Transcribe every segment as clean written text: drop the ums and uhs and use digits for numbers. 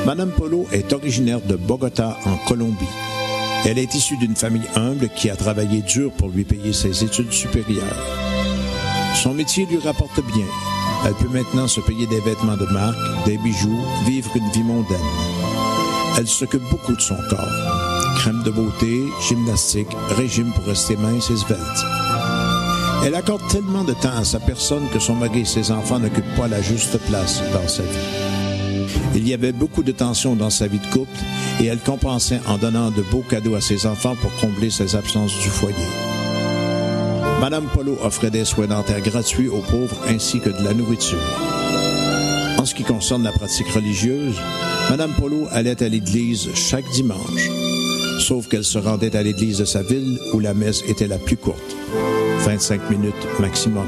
Madame Polo est originaire de Bogota, en Colombie. Elle est issue d'une famille humble qui a travaillé dur pour lui payer ses études supérieures. Son métier lui rapporte bien. Elle peut maintenant se payer des vêtements de marque, des bijoux, vivre une vie mondaine. Elle s'occupe beaucoup de son corps. Crème de beauté, gymnastique, régime pour rester mince et svelte. Elle accorde tellement de temps à sa personne que son mari et ses enfants n'occupent pas la juste place dans sa vie. Il y avait beaucoup de tensions dans sa vie de couple et elle compensait en donnant de beaux cadeaux à ses enfants pour combler ses absences du foyer. Madame Polo offrait des soins dentaires gratuits aux pauvres ainsi que de la nourriture. En ce qui concerne la pratique religieuse, Madame Polo allait à l'église chaque dimanche, sauf qu'elle se rendait à l'église de sa ville où la messe était la plus courte, 25 minutes maximum.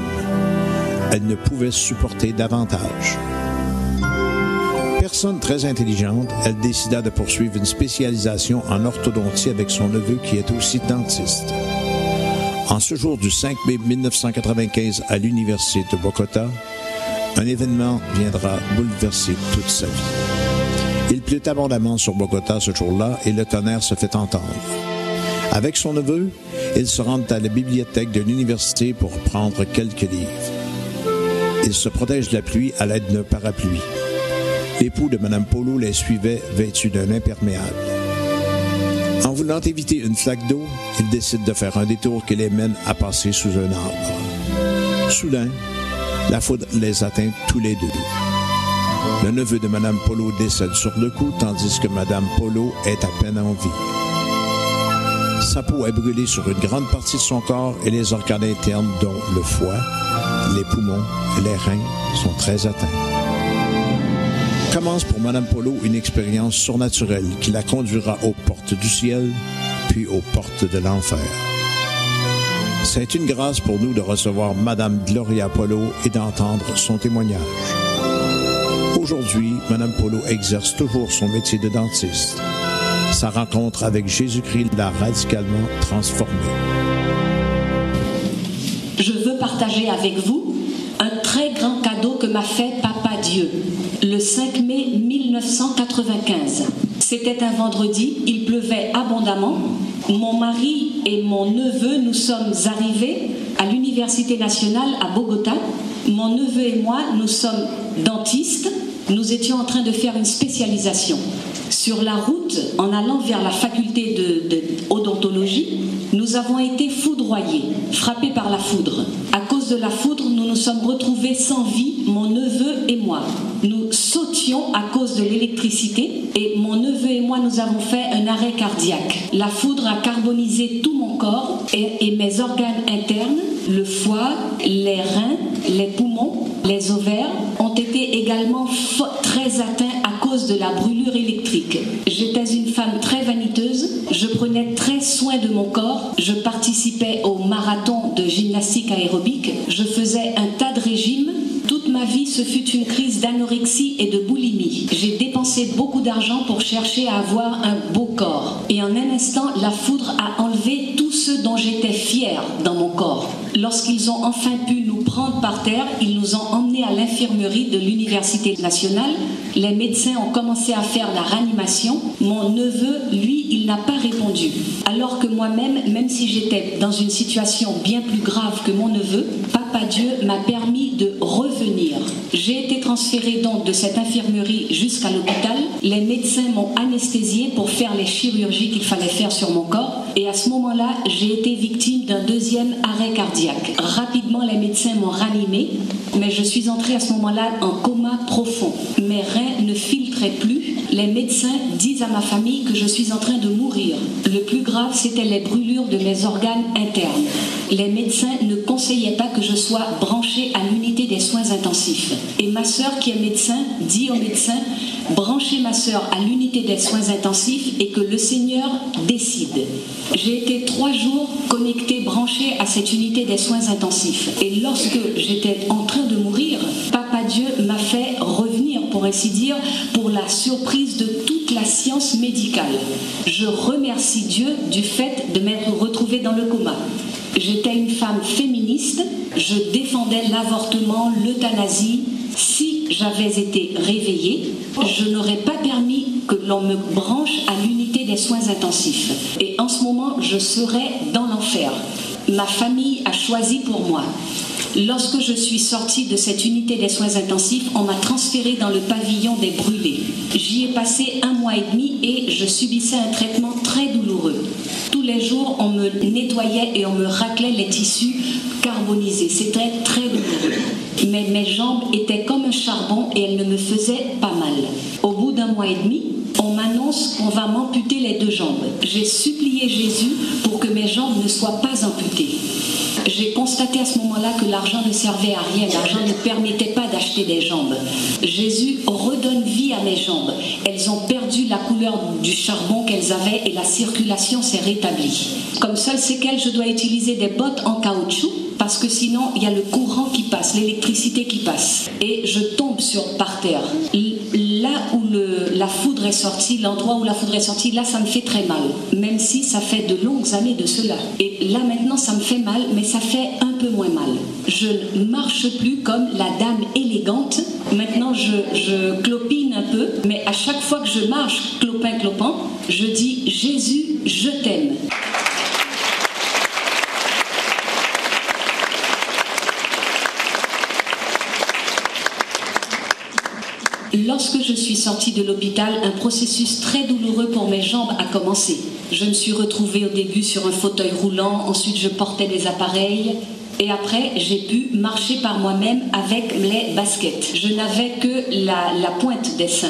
Elle ne pouvait supporter davantage. Personne très intelligente, elle décida de poursuivre une spécialisation en orthodontie avec son neveu qui est aussi dentiste. En ce jour du 5 mai 1995 à l'université de Bogota, un événement viendra bouleverser toute sa vie. Il pleut abondamment sur Bogota ce jour-là et le tonnerre se fait entendre. Avec son neveu, ils se rendent à la bibliothèque de l'université pour prendre quelques livres. Ils se protègent de la pluie à l'aide d'un parapluie. L'époux de Mme Polo les suivait vêtu d'un imperméable. En voulant éviter une flaque d'eau, ils décident de faire un détour qui les mène à passer sous un arbre. Soudain, la foudre les atteint tous les deux. Le neveu de Mme Polo décède sur le coup, tandis que Mme Polo est à peine en vie. Sa peau est brûlée sur une grande partie de son corps et les organes internes, dont le foie, les poumons et les reins, sont très atteints. Commence pour Mme Polo une expérience surnaturelle qui la conduira aux portes du ciel, puis aux portes de l'enfer. C'est une grâce pour nous de recevoir Mme Gloria Polo et d'entendre son témoignage. Aujourd'hui, Mme Polo exerce toujours son métier de dentiste. Sa rencontre avec Jésus-Christ l'a radicalement transformée. Je veux partager avec vous un très grand cadeau que m'a fait Papa Dieu, le 5 mai 1995. C'était un vendredi, il pleuvait abondamment. Mon mari et mon neveu, nous sommes arrivés à l'Université nationale à Bogota. Mon neveu et moi, nous sommes dentistes. Nous étions en train de faire une spécialisation. Sur la route, en allant vers la faculté d'odontologie, nous avons été foudroyés, frappés par la foudre. À cause de la foudre, nous nous sommes retrouvés sans vie, mon neveu et moi. Nous sautions à cause de l'électricité et mon neveu et moi, nous avons fait un arrêt cardiaque. La foudre a carbonisé tout mon corps et mes organes internes, le foie, les reins, les poumons, les ovaires, ont été également très atteints à cause de la brûlure électrique. J'étais une femme très vaniteuse, je prenais très soin de mon corps, je participais au marathon de gymnastique aérobique, je faisais un tas de régimes. Toute ma vie, ce fut une crise d'anorexie et de boulimie. J'ai dépensé beaucoup d'argent pour chercher à avoir un beau corps. Et en un instant, la foudre a enlevé tout ce dont j'étais fière dans mon corps. Lorsqu'ils ont enfin pu nous prendre par terre, ils nous ont emmenés à l'infirmerie de l'Université nationale. Les médecins ont commencé à faire la réanimation. Mon neveu, lui, il n'a pas répondu. Alors que moi-même, même si j'étais dans une situation bien plus grave que mon neveu, Papa Dieu m'a permis de revenir. J'ai été transférée donc de cette infirmerie jusqu'à l'hôpital. Les médecins m'ont anesthésiée pour faire les chirurgies qu'il fallait faire sur mon corps. Et à ce moment-là, j'ai été victime d'un deuxième arrêt cardiaque. Rapidement, les médecins m'ont ranimée, mais je suis entrée à ce moment-là en coma profond. Mes reins ne filtraient plus. Les médecins disent à ma famille que je suis en train de mourir. Le plus grave, c'était les brûlures de mes organes internes. Les médecins ne conseillaient pas que je sois branchée à l'unité des soins intensifs. Et ma sœur, qui est médecin, dit aux médecins: branchez ma sœur à l'unité des soins intensifs et que le Seigneur décide. J'ai été 3 jours connectée, branchée à cette unité des soins intensifs. Et lorsque j'étais en train de mourir, Papa Dieu m'a fait revenir, pour ainsi dire, pour la surprise de toute la science médicale. Je remercie Dieu du fait de m'être retrouvée dans le coma. J'étais une femme féministe, je défendais l'avortement, l'euthanasie, Si j'avais été réveillée, je n'aurais pas permis que l'on me branche à l'unité des soins intensifs. Et en ce moment, je serais dans l'enfer. Ma famille a choisi pour moi. Lorsque je suis sortie de cette unité des soins intensifs, on m'a transférée dans le pavillon des brûlés. J'y ai passé 1 mois et demi et je subissais un traitement très douloureux. Tous les jours, on me nettoyait et on me raclait les tissus carbonisés. C'était très douloureux. Mais mes jambes étaient comme un charbon et elles ne me faisaient pas mal. Au bout d'1 mois et demi, on m'annonce qu'on va m'amputer les 2 jambes. J'ai supplié Jésus pour que mes jambes ne soient pas amputées. J'ai constaté à ce moment-là que l'argent ne servait à rien, l'argent ne permettait pas d'acheter des jambes. Jésus redonne vie à mes jambes. Elles ont perdu la couleur du charbon qu'elles avaient et la circulation s'est rétablie. Comme seule séquelle, je dois utiliser des bottes en caoutchouc parce que sinon il y a le courant qui passe, l'électricité qui passe. Et je tombe par terre. Là où la foudre est sortie, l'endroit où la foudre est sortie, là ça me fait très mal. Même si ça fait de longues années de cela. Et là maintenant ça me fait mal, mais ça fait un peu moins mal. Je ne marche plus comme la dame élégante. Maintenant je clopine un peu, mais à chaque fois que je marche clopin-clopant, je dis Jésus, je t'aime. Lorsque je suis sortie de l'hôpital, un processus très douloureux pour mes jambes a commencé. Je me suis retrouvée au début sur un fauteuil roulant, ensuite je portais des appareils et après j'ai pu marcher par moi-même avec les baskets. Je n'avais que la pointe des seins.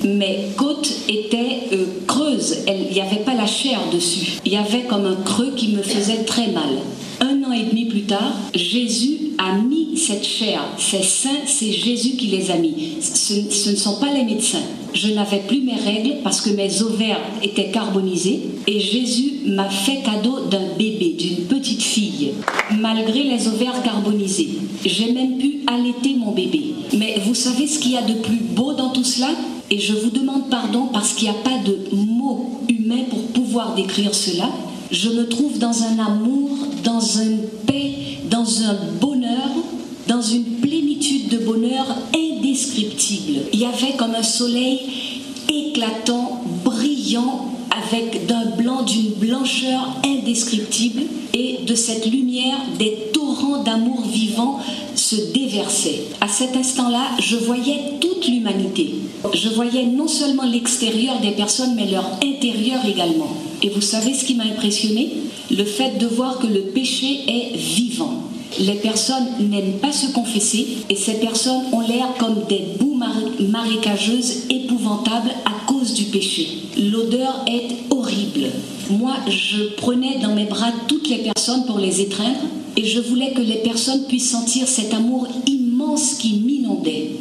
Mes côtes étaient creuses, il n'y avait pas la chair dessus. Il y avait comme un creux qui me faisait très mal. 1 an et demi plus tard, Jésus a mis cette chair, ces seins, c'est Jésus qui les a mis. Ce ne sont pas les médecins. Je n'avais plus mes règles parce que mes ovaires étaient carbonisés et Jésus m'a fait cadeau d'un bébé, d'une petite fille, malgré les ovaires carbonisés. J'ai même pu allaiter mon bébé. Mais vous savez ce qu'il y a de plus beau dans tout cela ? Et je vous demande pardon parce qu'il n'y a pas de mots humains pour pouvoir décrire cela. Je me trouve dans un amour, dans une paix, dans un bonheur, dans une plénitude de bonheur indescriptible. Il y avait comme un soleil éclatant, brillant, avec d'un blanc, d'une blancheur indescriptible, et de cette lumière, des torrents d'amour vivant se déversaient. À cet instant-là, je voyais toute l'humanité. Je voyais non seulement l'extérieur des personnes, mais leur intérieur également. Et vous savez ce qui m'a impressionné ? Le fait de voir que le péché est vivant. Les personnes n'aiment pas se confesser et ces personnes ont l'air comme des boues marécageuses épouvantables à cause du péché. L'odeur est horrible. Moi, je prenais dans mes bras toutes les personnes pour les étreindre et je voulais que les personnes puissent sentir cet amour immense qui m'inondait.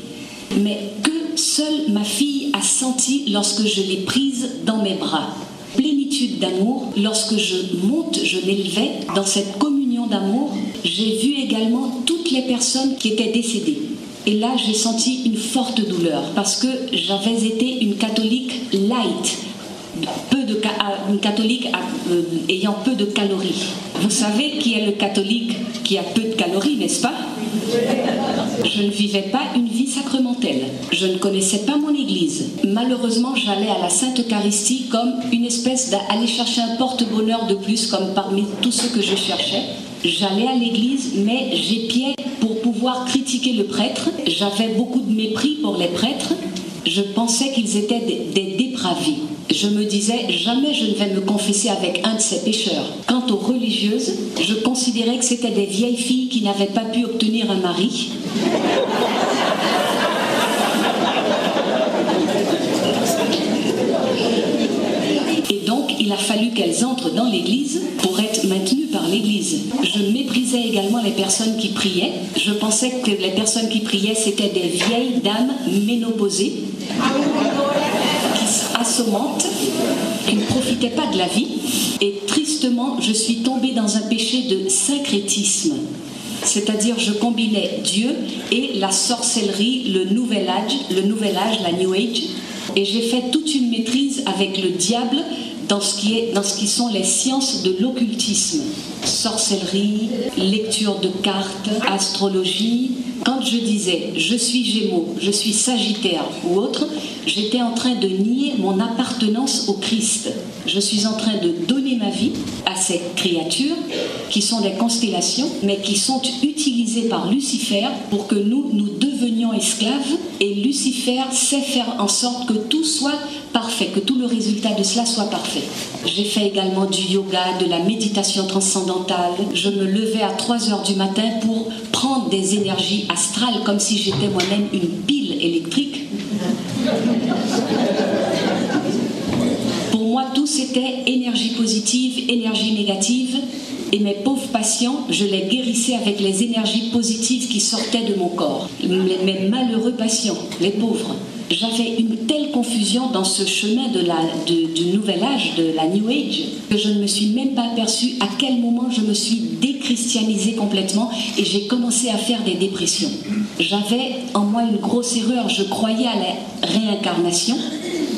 Mais que seule ma fille a senti lorsque je l'ai prise dans mes bras. Plénitude d'amour, lorsque je monte, je l'élevais dans cette communion d'amour, j'ai vu également toutes les personnes qui étaient décédées. Et là, j'ai senti une forte douleur parce que j'avais été une catholique light, une catholique ayant peu de calories. Vous savez qui est le catholique qui a peu de calories, n'est-ce pas ? Je ne vivais pas une vie sacramentelle. Je ne connaissais pas mon église. Malheureusement, j'allais à la Sainte Eucharistie comme une espèce d'aller chercher un porte-bonheur de plus, comme parmi tous ceux que je cherchais. J'allais à l'église, mais j'épiais pour pouvoir critiquer le prêtre. J'avais beaucoup de mépris pour les prêtres. Je pensais qu'ils étaient des dépravés. Je me disais, jamais je ne vais me confesser avec un de ces pécheurs. Quant aux religieuses, je considérais que c'était des vieilles filles qui n'avaient pas pu obtenir un mari. Et donc, il a fallu qu'elles entrent dans l'église pour être maintenues par l'église. Je méprisais également les personnes qui priaient. Je pensais que les personnes qui priaient, c'était des vieilles dames ménopausées, assommantes, qui ne profitaient pas de la vie. Et tristement, je suis tombée dans un péché de syncrétisme. C'est-à-dire, je combinais Dieu et la sorcellerie, le nouvel âge, la New Age. Et j'ai fait toute une maîtrise avec le diable dans ce qui sont les sciences de l'occultisme. Sorcellerie, lecture de cartes, astrologie, Quand je disais « je suis Gémeaux, je suis Sagittaire » ou autre, j'étais en train de nier mon appartenance au Christ. Je suis en train de donner ma vie à ces créatures qui sont des constellations, mais qui sont utilisées par Lucifer pour que nous devenions esclaves. Et Lucifer sait faire en sorte que tout soit parfait, que tout le résultat de cela soit parfait. J'ai fait également du yoga, de la méditation transcendantale. Je me levais à 3h du matin pour prendre des énergies astrales comme si j'étais moi-même une pile électrique. Pour moi, tout c'était énergie positive, énergie négative. Et mes pauvres patients, je les guérissais avec les énergies positives qui sortaient de mon corps. Mes malheureux patients, les pauvres. J'avais une telle confusion dans ce chemin du nouvel âge, de la New Age, que je ne me suis même pas aperçue à quel moment je me suis déchristianisée complètement et j'ai commencé à faire des dépressions. J'avais en moi une grosse erreur, je croyais à la réincarnation.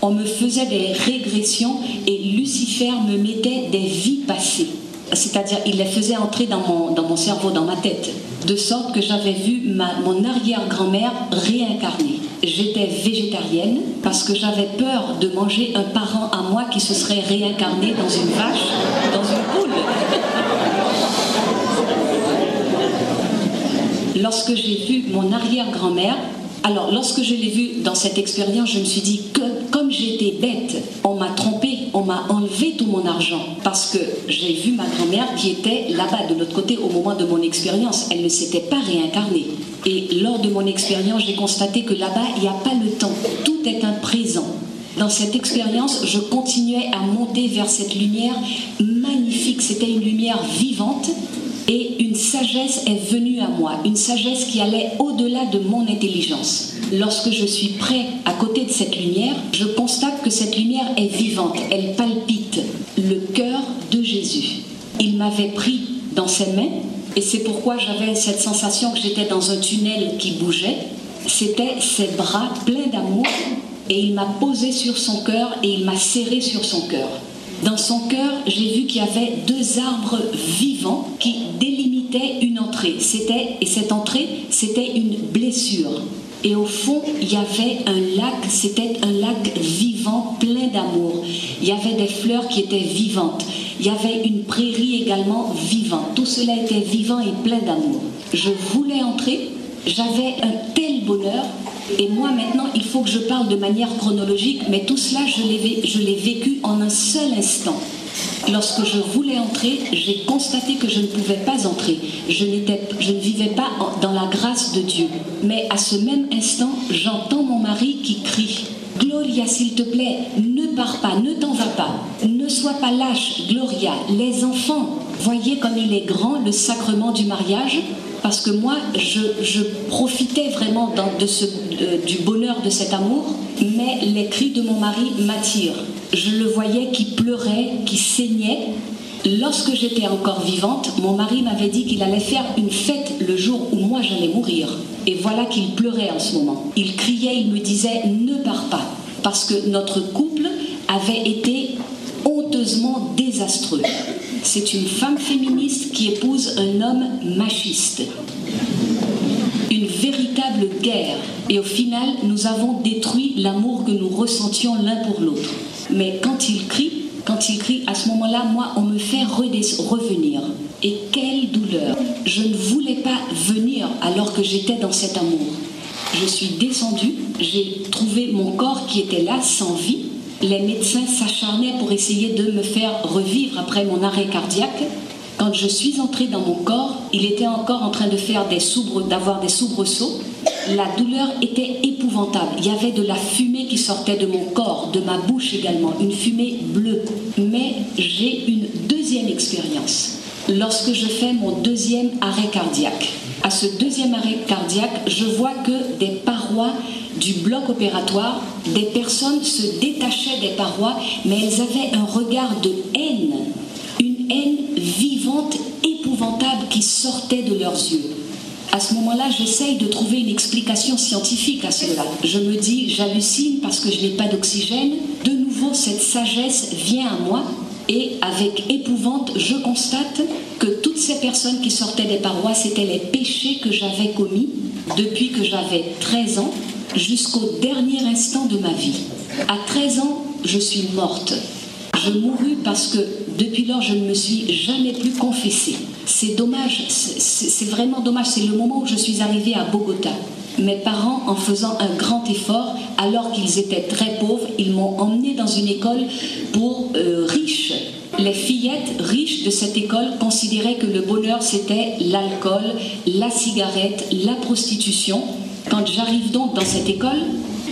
On me faisait des régressions et Lucifer me mettait des vies passées. C'est-à-dire, il les faisait entrer dans mon cerveau, dans ma tête, de sorte que j'avais vu mon arrière-grand-mère réincarnée. J'étais végétarienne parce que j'avais peur de manger un parent à moi qui se serait réincarné dans une vache, dans une poule. Lorsque j'ai vu mon arrière-grand-mère, alors lorsque je l'ai vue dans cette expérience, je me suis dit que comme j'étais bête, on m'a trompée, on m'a enlevé tout mon argent parce que j'ai vu ma grand-mère qui était là-bas de l'autre côté au moment de mon expérience. Elle ne s'était pas réincarnée. Et lors de mon expérience, j'ai constaté que là-bas, il n'y a pas le temps. Tout est un présent. Dans cette expérience, je continuais à monter vers cette lumière magnifique. C'était une lumière vivante. Et une sagesse est venue à moi, une sagesse qui allait au-delà de mon intelligence. Lorsque je suis près à côté de cette lumière, je constate que cette lumière est vivante, elle palpite le cœur de Jésus. Il m'avait pris dans ses mains et c'est pourquoi j'avais cette sensation que j'étais dans un tunnel qui bougeait. C'était ses bras pleins d'amour et il m'a posé sur son cœur et il m'a serré sur son cœur. Dans son cœur, j'ai vu qu'il y avait 2 arbres vivants qui délimitaient une entrée. Et cette entrée, c'était une blessure. Et au fond, il y avait un lac, c'était un lac vivant, plein d'amour. Il y avait des fleurs qui étaient vivantes. Il y avait une prairie également vivante. Tout cela était vivant et plein d'amour. Je voulais entrer, j'avais un tel bonheur. Et moi maintenant, il faut que je parle de manière chronologique, mais tout cela, je l'ai vécu en un seul instant. Lorsque je voulais entrer, j'ai constaté que je ne pouvais pas entrer. Je ne vivais pas dans la grâce de Dieu. Mais à ce même instant, j'entends mon mari qui crie « Gloria, s'il te plaît, ne pars pas, ne t'en vas pas. Ne sois pas lâche, Gloria. Les enfants, voyez comme il est grand, le sacrement du mariage ?» Parce que moi, je profitais vraiment du bonheur de cet amour, mais les cris de mon mari m'attirent. Je le voyais qui pleurait, qui saignait. Lorsque j'étais encore vivante, mon mari m'avait dit qu'il allait faire une fête le jour où moi j'allais mourir. Et voilà qu'il pleurait en ce moment. Il criait, il me disait « ne pars pas », parce que notre couple avait été honteusement désastreux. C'est une femme féministe qui épouse un homme machiste. Une véritable guerre. Et au final, nous avons détruit l'amour que nous ressentions l'un pour l'autre. Mais quand il crie, à ce moment-là, moi, on me fait revenir. Et quelle douleur! Je ne voulais pas venir alors que j'étais dans cet amour. Je suis descendue, j'ai trouvé mon corps qui était là, sans vie. Les médecins s'acharnaient pour essayer de me faire revivre après mon arrêt cardiaque. Quand je suis entrée dans mon corps, il était encore en train d'avoir des soubresauts. La douleur était épouvantable. Il y avait de la fumée qui sortait de mon corps, de ma bouche également, une fumée bleue. Mais j'ai une deuxième expérience. Lorsque je fais mon 2e arrêt cardiaque, à ce 2e arrêt cardiaque, je vois que des parois du bloc opératoire, des personnes se détachaient des parois, mais elles avaient un regard de haine, une haine vivante, épouvantable qui sortait de leurs yeux. À ce moment-là, j'essaye de trouver une explication scientifique à cela. Je me dis, j'hallucine parce que je n'ai pas d'oxygène. De nouveau, cette sagesse vient à moi et avec épouvante, je constate que toutes ces personnes qui sortaient des parois, c'était les péchés que j'avais commis depuis que j'avais 13 ans jusqu'au dernier instant de ma vie. À 13 ans, je suis morte. Je mourus parce que depuis lors, je ne me suis jamais plus confessée. C'est dommage, c'est vraiment dommage. C'est le moment où je suis arrivée à Bogota. Mes parents, en faisant un grand effort, alors qu'ils étaient très pauvres, ils m'ont emmenée dans une école pour riches. Les fillettes riches de cette école considéraient que le bonheur, c'était l'alcool, la cigarette, la prostitution. Quand j'arrive donc dans cette école,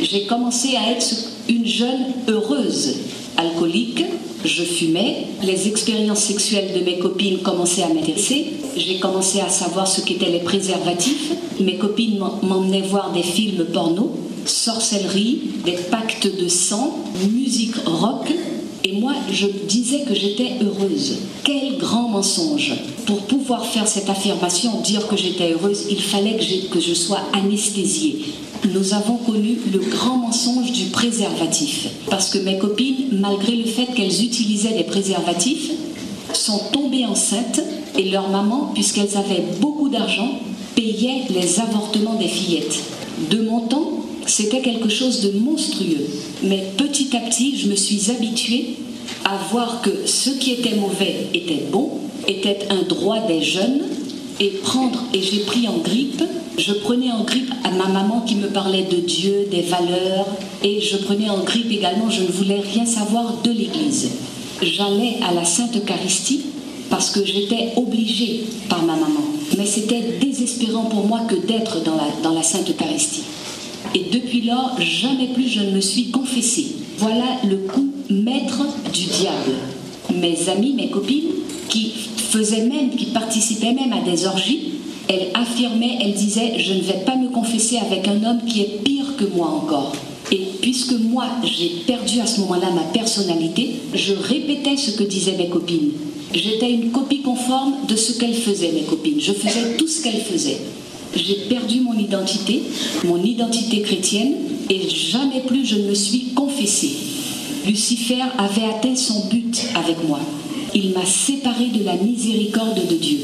j'ai commencé à être une jeune heureuse, alcoolique. Je fumais, les expériences sexuelles de mes copines commençaient à m'intéresser. J'ai commencé à savoir ce qu'étaient les préservatifs. Mes copines m'emmenaient voir des films porno, sorcellerie, des pactes de sang, musique rock. Et moi, je disais que j'étais heureuse. Quel grand mensonge! Pour pouvoir faire cette affirmation, dire que j'étais heureuse, il fallait que je sois anesthésiée. Nous avons connu le grand mensonge du préservatif. Parce que mes copines, malgré le fait qu'elles utilisaient des préservatifs, sont tombées enceintes et leur maman, puisqu'elles avaient beaucoup d'argent, payait les avortements des fillettes. De mon temps, c'était quelque chose de monstrueux. Mais petit à petit, je me suis habituée à voir que ce qui était mauvais était bon, était un droit des jeunes, et j'ai pris en grippe. Je prenais en grippe à ma maman qui me parlait de Dieu, des valeurs, et je prenais en grippe également, je ne voulais rien savoir de l'Église. J'allais à la Sainte Eucharistie parce que j'étais obligée par ma maman. Mais c'était désespérant pour moi que d'être dans la Sainte Eucharistie. Et depuis lors, jamais plus je ne me suis confessée. Voilà le coup maître du diable. Mes amies, mes copines, qui participaient même à des orgies, elles affirmaient, elles disaient, je ne vais pas me confesser avec un homme qui est pire que moi encore. Et puisque moi, j'ai perdu à ce moment-là ma personnalité, je répétais ce que disaient mes copines. J'étais une copie conforme de ce qu'elles faisaient, mes copines. Je faisais tout ce qu'elles faisaient. J'ai perdu mon identité chrétienne, et jamais plus je ne me suis confessée. Lucifer avait atteint son but avec moi. Il m'a séparée de la miséricorde de Dieu.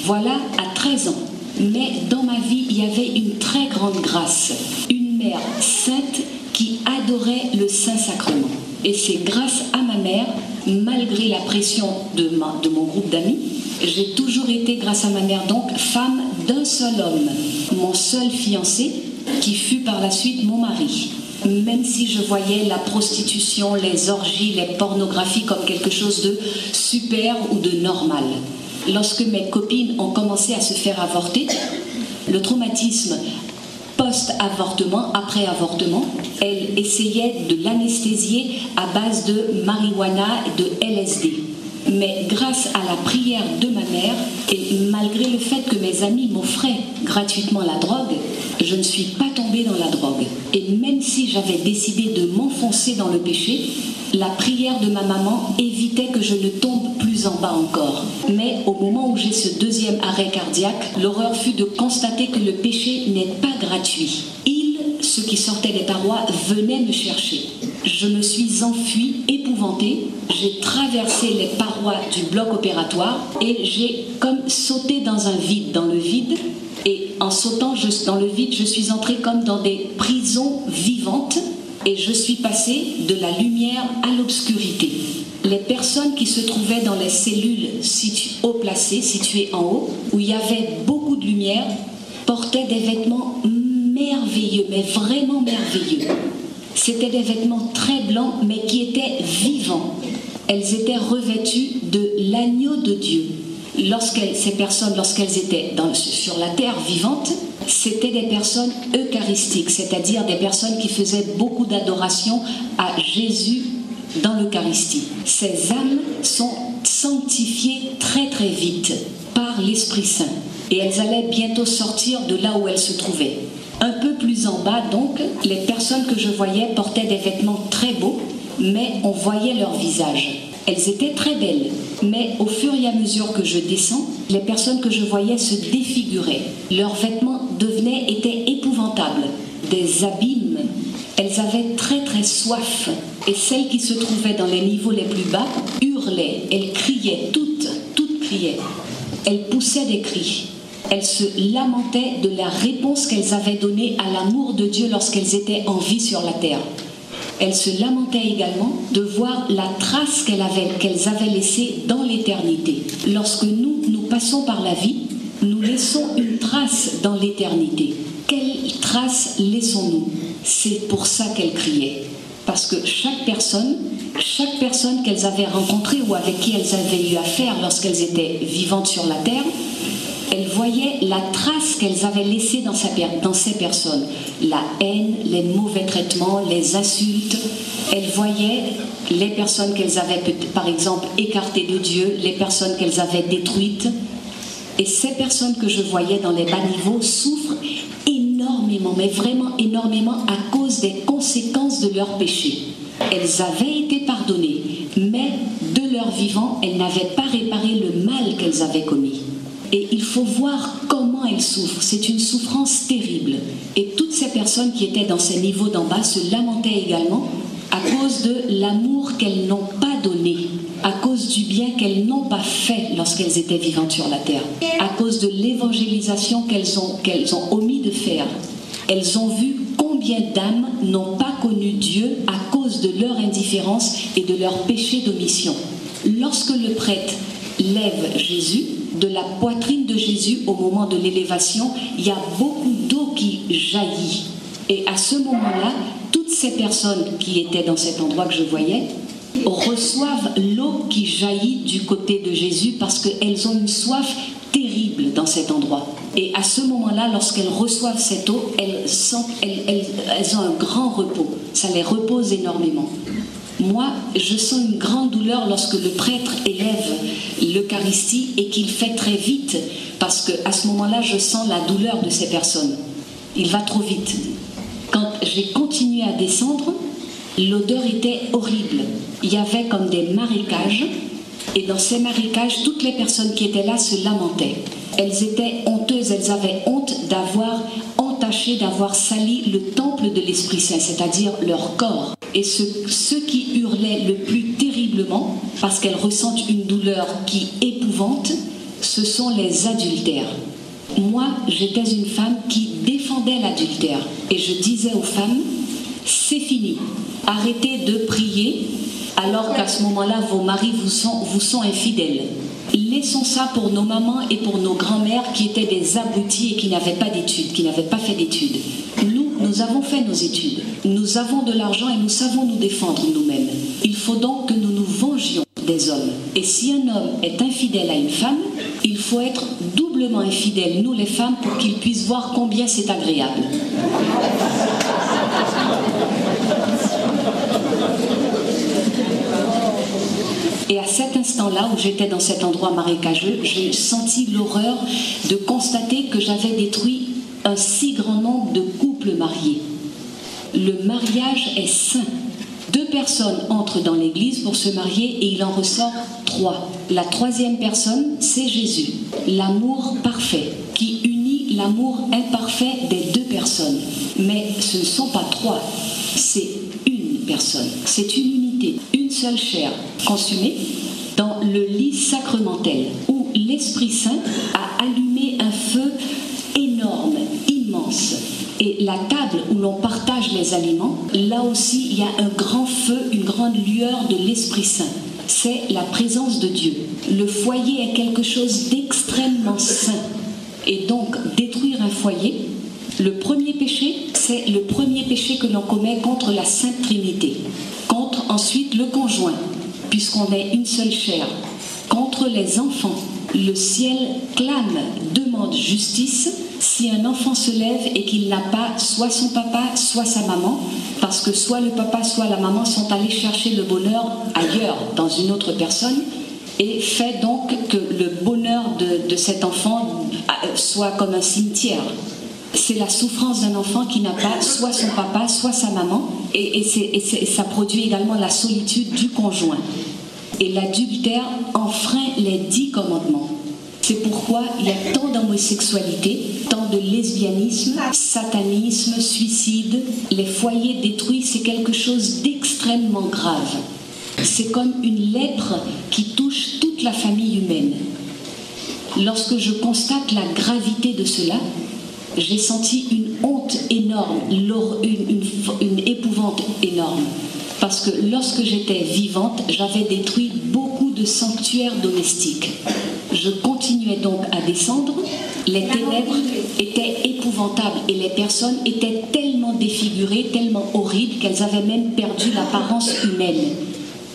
Voilà, à 13 ans. Mais dans ma vie, il y avait une très grande grâce. Une mère sainte qui adorait le Saint-Sacrement. Et c'est grâce à ma mère, malgré la pression de mon groupe d'amis, j'ai toujours été, grâce à ma mère donc, femme d'un seul homme. Mon seul fiancé, qui fut par la suite mon mari. Même si je voyais la prostitution, les orgies, les pornographies comme quelque chose de super ou de normal. Lorsque mes copines ont commencé à se faire avorter, le traumatisme post-avortement, après avortement, elles essayaient de l'anesthésier à base de marijuana et de LSD. Mais grâce à la prière de ma mère, et malgré le fait que mes amis m'offraient gratuitement la drogue, je ne suis pas tombée dans la drogue. Et même si j'avais décidé de m'enfoncer dans le péché, la prière de ma maman évitait que je ne tombe plus en bas encore. Mais au moment où j'ai ce deuxième arrêt cardiaque, l'horreur fut de constater que le péché n'est pas gratuit. Ceux qui sortaient des parois venaient me chercher. Je me suis enfuie, épouvantée. J'ai traversé les parois du bloc opératoire et j'ai comme sauté dans un vide, dans le vide. Et en sautant dans le vide, je suis entrée comme dans des prisons vivantes et je suis passée de la lumière à l'obscurité. Les personnes qui se trouvaient dans les cellules haut placées, situées en haut, où il y avait beaucoup de lumière, portaient des vêtements merveilleux, mais vraiment merveilleux. C'était des vêtements très blancs, mais qui étaient vivants. Elles étaient revêtues de l'agneau de Dieu. Ces personnes, lorsqu'elles étaient sur la terre vivante, c'était des personnes eucharistiques, c'est-à-dire des personnes qui faisaient beaucoup d'adoration à Jésus dans l'Eucharistie. Ces âmes sont sanctifiées très très vite par l'Esprit Saint. Et elles allaient bientôt sortir de là où elles se trouvaient. Un peu plus en bas, donc, les personnes que je voyais portaient des vêtements très beaux, mais on voyait leur visage. Elles étaient très belles, mais au fur et à mesure que je descends, les personnes que je voyais se défiguraient. Leurs vêtements étaient épouvantables, des abîmes. Elles avaient très très soif, et celles qui se trouvaient dans les niveaux les plus bas hurlaient, elles criaient, toutes criaient. Elles poussaient des cris. Elles se lamentaient de la réponse qu'elles avaient donnée à l'amour de Dieu lorsqu'elles étaient en vie sur la terre. Elles se lamentaient également de voir la trace qu'elles avaient laissée dans l'éternité. Lorsque nous passons par la vie, nous laissons une trace dans l'éternité. Quelle trace laissons-nous? C'est pour ça qu'elles criaient. Parce que chaque personne qu'elles avaient rencontrée ou avec qui elles avaient eu affaire lorsqu'elles étaient vivantes sur la terre, elles voyaient la trace qu'elles avaient laissée dans ces personnes. La haine, les mauvais traitements, les insultes. Elles voyaient les personnes qu'elles avaient, par exemple, écartées de Dieu, les personnes qu'elles avaient détruites. Et ces personnes que je voyais dans les bas niveaux souffrent énormément, mais vraiment énormément, à cause des conséquences de leurs péchés. Elles avaient été pardonnées, mais de leur vivant, elles n'avaient pas réparé le mal qu'elles avaient commis. Et il faut voir comment elles souffrent. C'est une souffrance terrible. Et toutes ces personnes qui étaient dans ces niveaux d'en bas se lamentaient également à cause de l'amour qu'elles n'ont pas donné, à cause du bien qu'elles n'ont pas fait lorsqu'elles étaient vivantes sur la terre, à cause de l'évangélisation qu'elles ont omis de faire. Elles ont vu combien d'âmes n'ont pas connu Dieu à cause de leur indifférence et de leur péché d'omission. Lorsque le prêtre lève Jésus, de la poitrine de Jésus au moment de l'élévation, il y a beaucoup d'eau qui jaillit. Et à ce moment-là, toutes ces personnes qui étaient dans cet endroit que je voyais reçoivent l'eau qui jaillit du côté de Jésus parce qu'elles ont une soif terrible dans cet endroit. Et à ce moment-là, lorsqu'elles reçoivent cette eau, elles ont un grand repos. Ça les repose énormément. Moi, je sens une grande douleur lorsque le prêtre élève l'Eucharistie et qu'il fait très vite, parce qu'à ce moment-là, je sens la douleur de ces personnes. Il va trop vite. Quand j'ai continué à descendre, l'odeur était horrible. Il y avait comme des marécages, et dans ces marécages, toutes les personnes qui étaient là se lamentaient. Elles étaient honteuses, elles avaient honte d'avoir entaché, d'avoir sali le temple de l'Esprit Saint, c'est-à-dire leur corps. Et ceux qui hurlaient le plus terriblement, parce qu'elles ressentent une douleur qui épouvante, ce sont les adultères. Moi, j'étais une femme qui défendait l'adultère. Et je disais aux femmes, c'est fini. Arrêtez de prier alors qu'à ce moment-là, vos maris vous sont infidèles. Laissons ça pour nos mamans et pour nos grands-mères qui étaient des abrutis et qui n'avaient pas d'études, qui n'avaient pas fait d'études. Nous avons fait nos études. Nous avons de l'argent et nous savons nous défendre nous-mêmes. Il faut donc que nous nous vengions des hommes. Et si un homme est infidèle à une femme, il faut être doublement infidèles, nous les femmes, pour qu'il puisse voir combien c'est agréable. Et à cet instant-là, où j'étais dans cet endroit marécageux, j'ai senti l'horreur de constater que j'avais détruit un si grand nombre de couples mariés. Le mariage est saint. 2 personnes entrent dans l'église pour se marier et il en ressort 3. La 3e personne, c'est Jésus, l'amour parfait, qui unit l'amour imparfait des 2 personnes. Mais ce ne sont pas 3, c'est une personne, c'est une unité, une seule chair, consumée dans le lit sacramentel, où l'Esprit Saint a allumé un feu énorme, immense. Et la table où l'on partage les aliments, là aussi, il y a un grand feu, une grande lueur de l'Esprit Saint. C'est la présence de Dieu. Le foyer est quelque chose d'extrêmement saint. Et donc, détruire un foyer, le premier péché, c'est le premier péché que l'on commet contre la Sainte Trinité. Contre ensuite le conjoint, puisqu'on est une seule chair. Contre les enfants, le ciel clame, demande justice si un enfant se lève et qu'il n'a pas soit son papa, soit sa maman, parce que soit le papa, soit la maman sont allés chercher le bonheur ailleurs, dans une autre personne, et fait donc que le bonheur de cet enfant soit comme un cimetière. C'est la souffrance d'un enfant qui n'a pas soit son papa, soit sa maman, et ça produit également la solitude du conjoint. Et l'adultère enfreint les 10 commandements. C'est pourquoi il y a tant d'homosexualité, tant de lesbianisme, satanisme, suicide. Les foyers détruits, c'est quelque chose d'extrêmement grave. C'est comme une lèpre qui touche toute la famille humaine. Lorsque je constate la gravité de cela, j'ai senti une honte énorme, une épouvante énorme. Parce que lorsque j'étais vivante, j'avais détruit beaucoup de sanctuaires domestiques. Je continuais donc à descendre. Les ténèbres étaient épouvantables et les personnes étaient tellement défigurées, tellement horribles qu'elles avaient même perdu l'apparence humaine.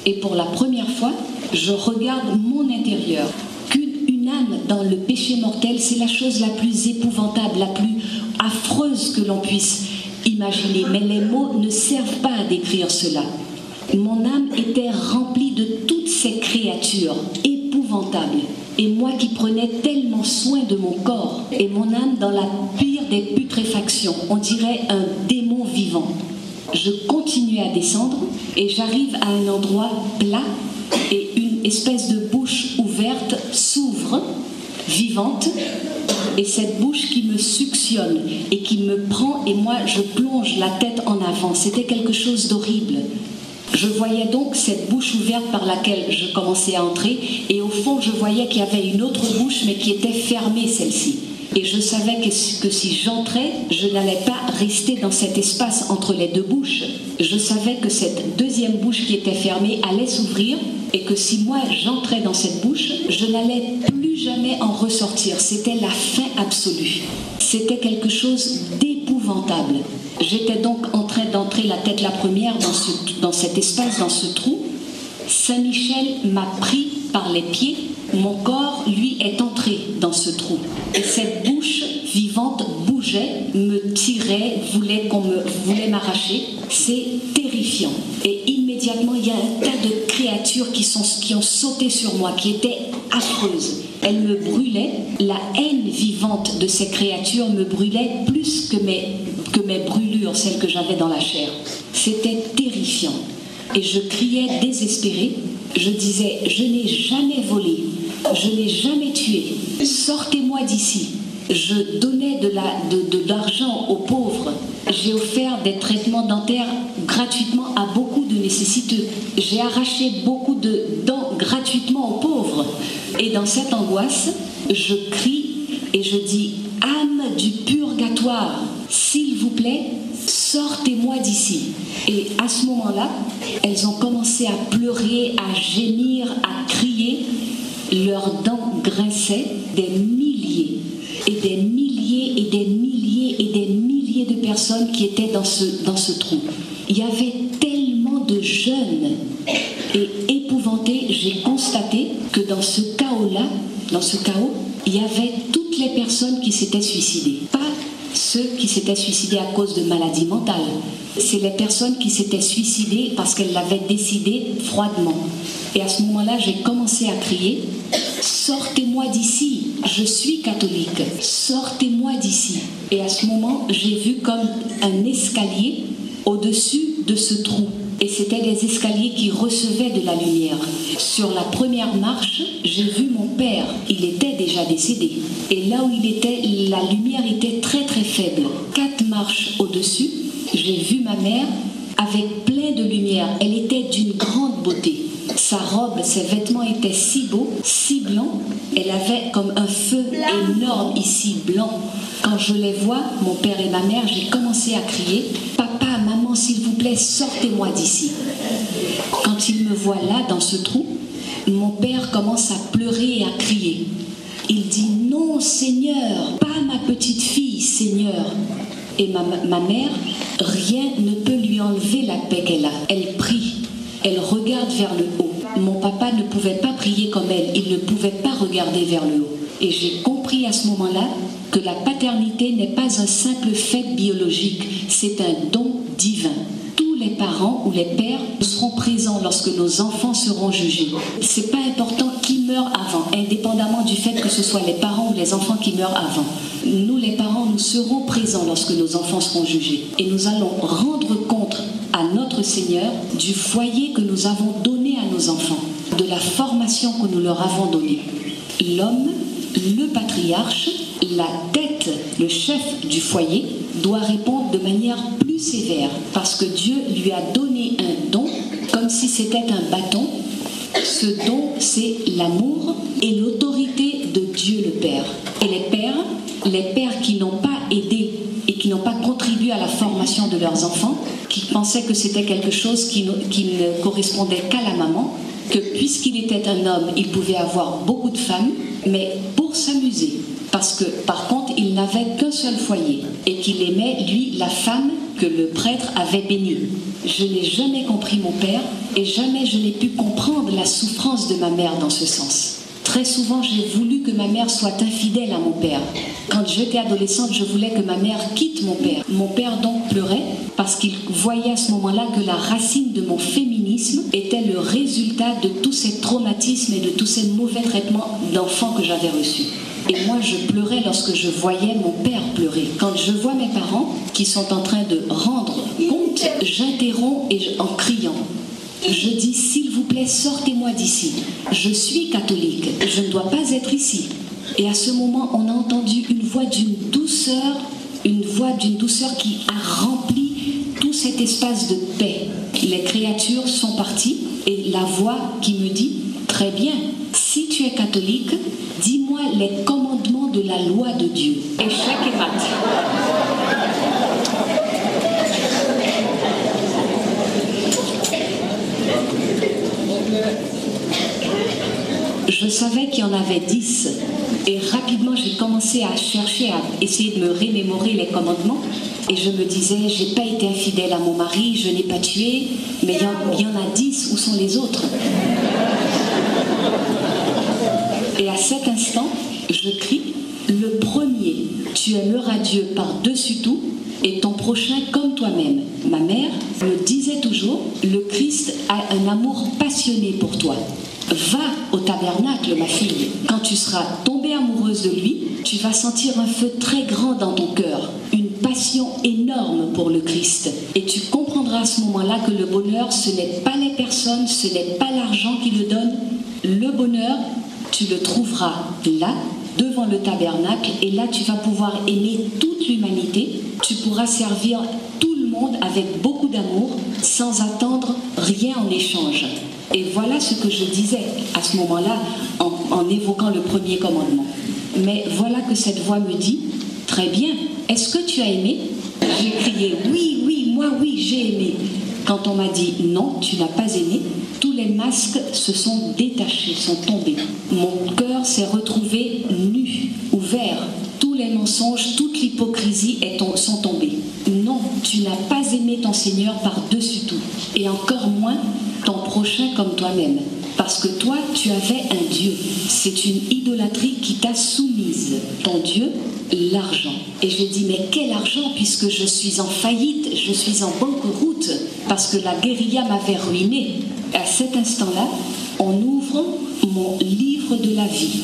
Et pour la première fois, je regarde mon intérieur. Qu'une âme dans le péché mortel, c'est la chose la plus épouvantable, la plus affreuse que l'on puisse imaginer. Mais les mots ne servent pas à décrire cela. Mon âme était remplie de toutes ces créatures épouvantables. Et moi qui prenais tellement soin de mon corps, et mon âme dans la pire des putréfactions, on dirait un démon vivant. Je continuais à descendre et j'arrive à un endroit plat et une espèce de bouche ouverte s'ouvre, vivante, et cette bouche qui me suctionne et qui me prend et moi je plonge la tête en avant. C'était quelque chose d'horrible. Je voyais donc cette bouche ouverte par laquelle je commençais à entrer et au fond je voyais qu'il y avait une autre bouche mais qui était fermée celle-ci. Et je savais que si j'entrais, je n'allais pas rester dans cet espace entre les deux bouches. Je savais que cette deuxième bouche qui était fermée allait s'ouvrir et que si moi j'entrais dans cette bouche, je n'allais plus jamais en ressortir. C'était la fin absolue. C'était quelque chose d'épouvantable. J'étais donc en train d'entrer la tête la première dans cet espace, dans ce trou. Saint-Michel m'a pris par les pieds. Mon corps, lui, est entré dans ce trou. Et cette bouche vivante bougeait, me tirait, voulait m'arracher. C'est terrifiant. Et immédiatement, il y a un tas de créatures qui ont sauté sur moi, qui étaient affreuses. Elles me brûlaient. La haine vivante de ces créatures me brûlait plus que mes brûlures, celles que j'avais dans la chair. C'était terrifiant. Et je criais désespérée. Je disais, je n'ai jamais volé, je n'ai jamais tué, sortez-moi d'ici. Je donnais de l'argent aux pauvres. J'ai offert des traitements dentaires gratuitement à beaucoup de nécessiteux. J'ai arraché beaucoup de dents gratuitement aux pauvres. Et dans cette angoisse, je crie et je dis, âme du purgatoire, s'il vous plaît, sortez-moi d'ici. Et à ce moment-là, elles ont commencé à pleurer, à gémir, à crier. Leurs dents grinçaient, des milliers et des milliers et des milliers et des milliers de personnes qui étaient dans ce trou. Il y avait tellement de jeunes et épouvantés, j'ai constaté que dans ce chaos-là, il y avait toutes les personnes qui s'étaient suicidées. Pas ceux qui s'étaient suicidés à cause de maladies mentales. C'est les personnes qui s'étaient suicidées parce qu'elles l'avaient décidé froidement. Et à ce moment-là, j'ai commencé à crier « Sortez-moi d'ici, je suis catholique, sortez-moi d'ici ». Et à ce moment, j'ai vu comme un escalier au-dessus de ce trou. Et c'était des escaliers qui recevaient de la lumière. Sur la première marche, j'ai vu mon père. Il était déjà décédé. Et là où il était, la lumière était très très faible. 4 marches au-dessus, j'ai vu ma mère avec plein de lumière. Elle était d'une grande beauté. Sa robe, ses vêtements étaient si beaux, si blancs. Elle avait comme un feu énorme ici, blanc. Quand je les vois, mon père et ma mère, j'ai commencé à crier « Papa, maman, s'il vous plaît, sortez-moi d'ici ». Quand il me voit là, dans ce trou, mon père commence à pleurer et à crier. Il dit « Non, Seigneur, pas ma petite fille, Seigneur ». Et ma mère, rien ne peut lui enlever la paix qu'elle a. Elle prie, elle regarde vers le haut. Mon papa ne pouvait pas prier comme elle, il ne pouvait pas regarder vers le haut. Et j'ai compris à ce moment-là que la paternité n'est pas un simple fait biologique, c'est un don divin. Tous les parents ou les pères seront présents lorsque nos enfants seront jugés. C'est pas important qui meurt avant, indépendamment du fait que ce soit les parents ou les enfants qui meurent avant. Nous, les parents, nous serons présents lorsque nos enfants seront jugés. Et nous allons rendre compte à notre Seigneur du foyer que nous avons donné à nos enfants, de la formation que nous leur avons donnée. L'homme, le patriarche, la tête, le chef du foyer, doit répondre de manière plus sévère parce que Dieu lui a donné un don comme si c'était un bâton. Ce don, c'est l'amour et l'autorité de Dieu le Et les pères qui n'ont pas aidé et qui n'ont pas contribué à la formation de leurs enfants, qui pensaient que c'était quelque chose qui ne correspondait qu'à la maman, que puisqu'il était un homme, il pouvait avoir beaucoup de femmes, mais pour s'amuser. Parce que, par contre, il n'avait qu'un seul foyer et qu'il aimait, lui, la femme que le prêtre avait bénie. Je n'ai jamais compris mon père et jamais je n'ai pu comprendre la souffrance de ma mère dans ce sens. Très souvent, j'ai voulu que ma mère soit infidèle à mon père. Quand j'étais adolescente, je voulais que ma mère quitte mon père. Mon père donc pleurait parce qu'il voyait à ce moment-là que la racine de mon féminisme était le résultat de tous ces traumatismes et de tous ces mauvais traitements d'enfants que j'avais reçus. Et moi, je pleurais lorsque je voyais mon père pleurer. Quand je vois mes parents qui sont en train de rendre compte, j'interromps en criant. Je dis, s'il vous plaît, sortez-moi d'ici. Je suis catholique, je ne dois pas être ici. Et à ce moment, on a entendu une voix d'une douceur qui a rempli tout cet espace de paix. Les créatures sont parties et la voix qui me dit, très bien, si tu es catholique, dis-moi les commandements de la loi de Dieu. Échec et mat. Je savais qu'il y en avait 10 et rapidement j'ai commencé à chercher, à essayer de me remémorer les commandements et je me disais, j'ai pas été infidèle à mon mari, je n'ai pas tué, mais il y en a 10, où sont les autres? Et à cet instant, je crie, le premier, tu aimeras Dieu par-dessus tout et ton prochain comme toi-même. Ma mère me disait toujours, le Christ a un amour passionné pour toi. Va au tabernacle, ma fille. Quand tu seras tombée amoureuse de lui, tu vas sentir un feu très grand dans ton cœur, une passion énorme pour le Christ. Et tu comprendras à ce moment-là que le bonheur, ce n'est pas les personnes, ce n'est pas l'argent qui le donne. Le bonheur, tu le trouveras là, devant le tabernacle, et là tu vas pouvoir aimer toute l'humanité. Tu pourras servir tout le monde avec beaucoup d'amour, sans attendre rien en échange. Et voilà ce que je disais à ce moment-là en évoquant le premier commandement. Mais voilà que cette voix me dit, très bien, est-ce que tu as aimé? J'ai crié, oui, moi oui, j'ai aimé. Quand on m'a dit, non, tu n'as pas aimé, tous les masques se sont détachés, sont tombés. Mon cœur s'est retrouvé nu, ouvert. Tous les mensonges, toute l'hypocrisie sont tombés. Non, tu n'as pas aimé ton Seigneur par-dessus tout. Et encore moins ton prochain comme toi-même. Parce que toi, tu avais un Dieu. C'est une idolâtrie qui t'a soumise. Ton Dieu, l'argent. Et j'ai dit, mais quel argent, puisque je suis en faillite, je suis en banqueroute, parce que la guérilla m'avait ruiné. À cet instant-là, on ouvre mon livre de la vie.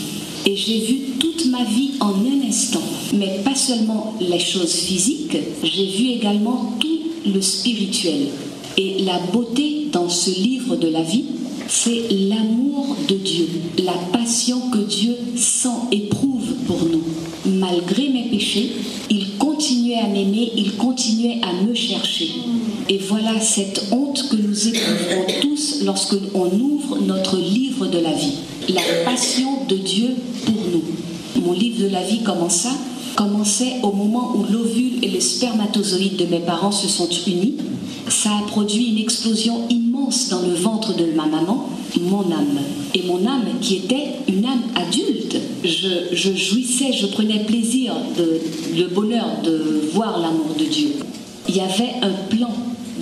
Et j'ai vu toute ma vie en un instant. Mais pas seulement les choses physiques, j'ai vu également tout le spirituel. Et la beauté dans ce livre de la vie, c'est l'amour de Dieu, la passion que Dieu sent, éprouve pour nous. Malgré mes péchés, il continuait à m'aimer, il continuait à me chercher. Et voilà cette honte que nous éprouvons tous lorsque on ouvre notre livre de la vie. La passion de Dieu pour nous. Mon livre de la vie commençait au moment où l'ovule et le spermatozoïde de mes parents se sont unis. Ça a produit une explosion immense dans le ventre de ma maman, mon âme. Et mon âme qui était une âme adulte. Je jouissais, je prenais plaisir, le bonheur de voir l'amour de Dieu. Il y avait un plan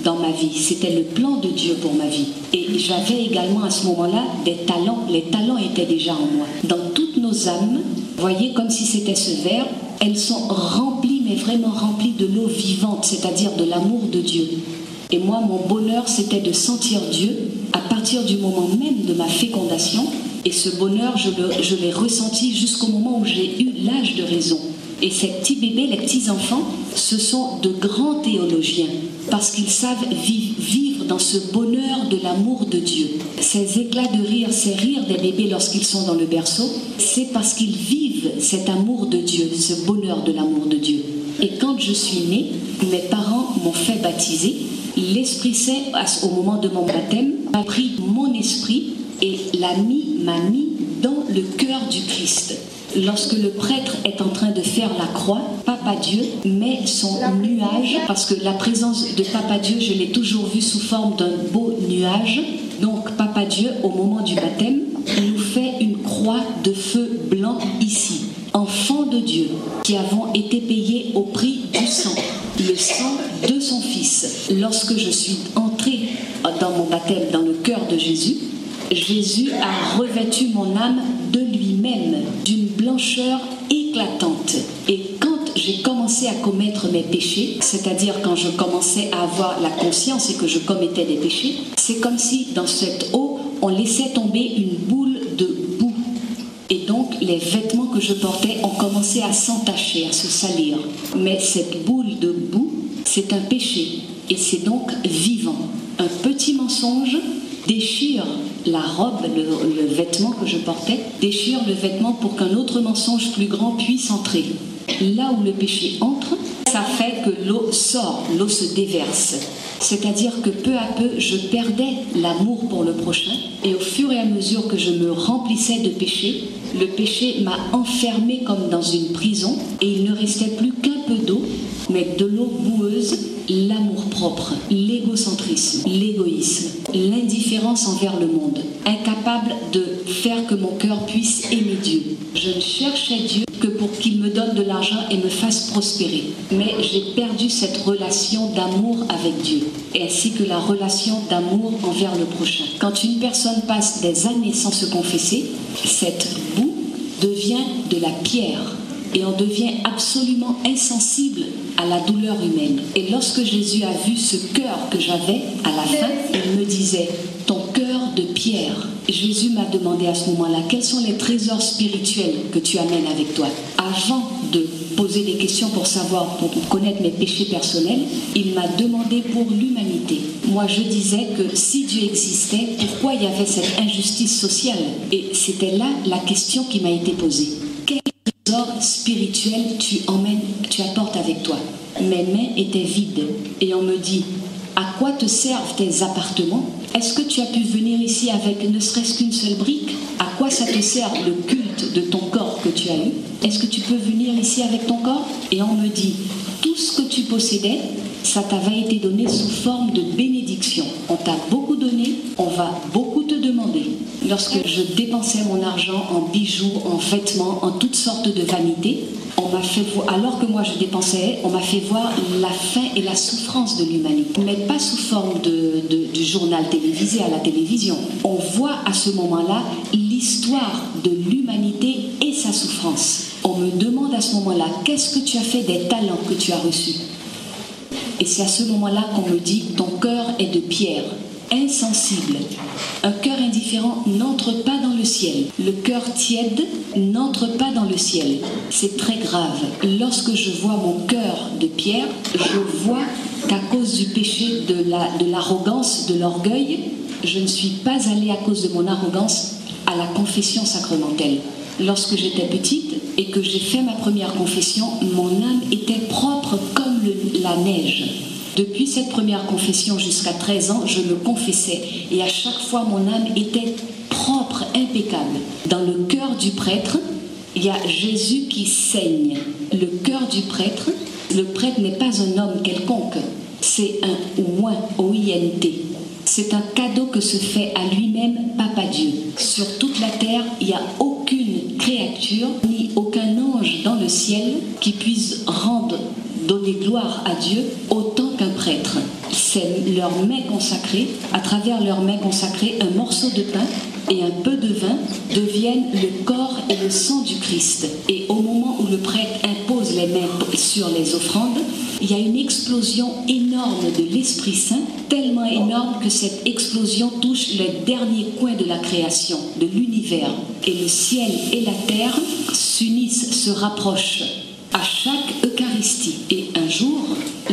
dans ma vie, c'était le plan de Dieu pour ma vie. Et j'avais également à ce moment-là des talents, les talents étaient déjà en moi. Dans toutes nos âmes, vous voyez, comme si c'était ce verre, elles sont remplies, mais vraiment remplies de l'eau vivante, c'est-à-dire de l'amour de Dieu. Et moi, mon bonheur, c'était de sentir Dieu à partir du moment même de ma fécondation. Et ce bonheur, je l'ai ressenti jusqu'au moment où j'ai eu l'âge de raison. Et ces petits bébés, les petits enfants, ce sont de grands théologiens parce qu'ils savent vivre dans ce bonheur de l'amour de Dieu. Ces éclats de rire, ces rires des bébés lorsqu'ils sont dans le berceau, c'est parce qu'ils vivent cet amour de Dieu, ce bonheur de l'amour de Dieu. Et quand je suis née, mes parents m'ont fait baptiser. L'Esprit Saint, au moment de mon baptême, a pris mon esprit et m'a mis dans le cœur du Christ. Lorsque le prêtre est en train de faire la croix, Papa Dieu met son nuage, parce que la présence de Papa Dieu, je l'ai toujours vu sous forme d'un beau nuage. Donc Papa Dieu, au moment du baptême, nous fait une croix de feu blanc ici. Enfants de Dieu, qui avons été payés au prix du sang, le sang de son Fils. Lorsque je suis entrée dans mon baptême, dans le cœur de Jésus, Jésus a revêtu mon âme de lui-même, d'une blancheur éclatante. Et quand j'ai commencé à commettre mes péchés, c'est-à-dire quand je commençais à avoir la conscience et que je commettais des péchés, c'est comme si dans cette eau, on laissait tomber une boule de boue. Et donc, les vêtements que je portais ont commencé à s'entacher, à se salir. Mais cette boule de boue, c'est un péché. Et c'est donc vivant. Un petit mensonge déchire la robe, le vêtement que je portais, déchire le vêtement pour qu'un autre mensonge plus grand puisse entrer. Là où le péché entre, ça fait que l'eau sort, l'eau se déverse. C'est-à-dire que peu à peu, je perdais l'amour pour le prochain, et au fur et à mesure que je me remplissais de péché, le péché m'a enfermée comme dans une prison, et il ne restait plus qu'un peu d'eau, mais de l'eau boueuse, l'amour-propre, l'égocentrisme, l'égoïsme, l'indifférence envers le monde, incapable de faire que mon cœur puisse aimer Dieu. Je ne cherchais Dieu que pour qu'il me donne de l'argent et me fasse prospérer. Mais j'ai perdu cette relation d'amour avec Dieu, ainsi que la relation d'amour envers le prochain. Quand une personne passe des années sans se confesser, cette boue devient de la pierre. Et on devient absolument insensible à la douleur humaine. Et lorsque Jésus a vu ce cœur que j'avais à la fin, il me disait, ton cœur de pierre. Jésus m'a demandé à ce moment-là, quels sont les trésors spirituels que tu amènes avec toi? Avant de poser des questions pour savoir, pour connaître mes péchés personnels, il m'a demandé pour l'humanité. Moi, je disais que si Dieu existait, pourquoi il y avait cette injustice sociale? Et c'était là la question qui m'a été posée. Trésor spirituel tu apportes avec toi. Mes mains étaient vides et on me dit, à quoi te servent tes appartements? Est-ce que tu as pu venir ici avec ne serait-ce qu'une seule brique? À quoi ça te sert le culte de ton corps que tu as eu? Est-ce que tu peux venir ici avec ton corps? Et on me dit, tout ce que tu possédais, ça t'avait été donné sous forme de bénédiction. On t'a beaucoup donné, on va beaucoup te demander. Lorsque je dépensais mon argent en bijoux, en vêtements, en toutes sortes de vanités, on m'a fait voir, alors que moi je dépensais, on m'a fait voir la faim et la souffrance de l'humanité. Mais pas sous forme du journal télévisé à la télévision. On voit à ce moment-là l'histoire de l'humanité et sa souffrance. On me demande à ce moment-là, qu'est-ce que tu as fait des talents que tu as reçus? Et c'est à ce moment-là qu'on me dit, ton cœur est de pierre, insensible. Un cœur indifférent n'entre pas dans le ciel. Le cœur tiède n'entre pas dans le ciel. C'est très grave. Lorsque je vois mon cœur de pierre, je vois qu'à cause du péché de l'arrogance, de l'orgueil, je ne suis pas allée à cause de mon arrogance à la confession sacramentelle. Lorsque j'étais petite et que j'ai fait ma première confession, mon âme était propre comme la neige. Depuis cette première confession jusqu'à 13 ans, je me confessais et à chaque fois mon âme était propre, impeccable. Dans le cœur du prêtre, il y a Jésus qui saigne. Le cœur du prêtre, le prêtre n'est pas un homme quelconque, c'est un oint, O-I-N-T. C'est un cadeau que se fait à lui-même Papa Dieu. Sur toute la terre, il n'y a aucune créature, ni aucun ange dans le ciel qui puisse donner gloire à Dieu autant qu'un prêtre. C'est leurs mains consacrées, à travers leurs mains consacrées, un morceau de pain et un peu de vin deviennent le corps et le sang du Christ. Et au moment où le prêtre impose les mains sur les offrandes, il y a une explosion énorme de l'Esprit Saint, tellement énorme que cette explosion touche les derniers coins de la création, de l'univers. Et le ciel et la terre s'unissent, se rapprochent à chaque Eucharistie. Et un jour,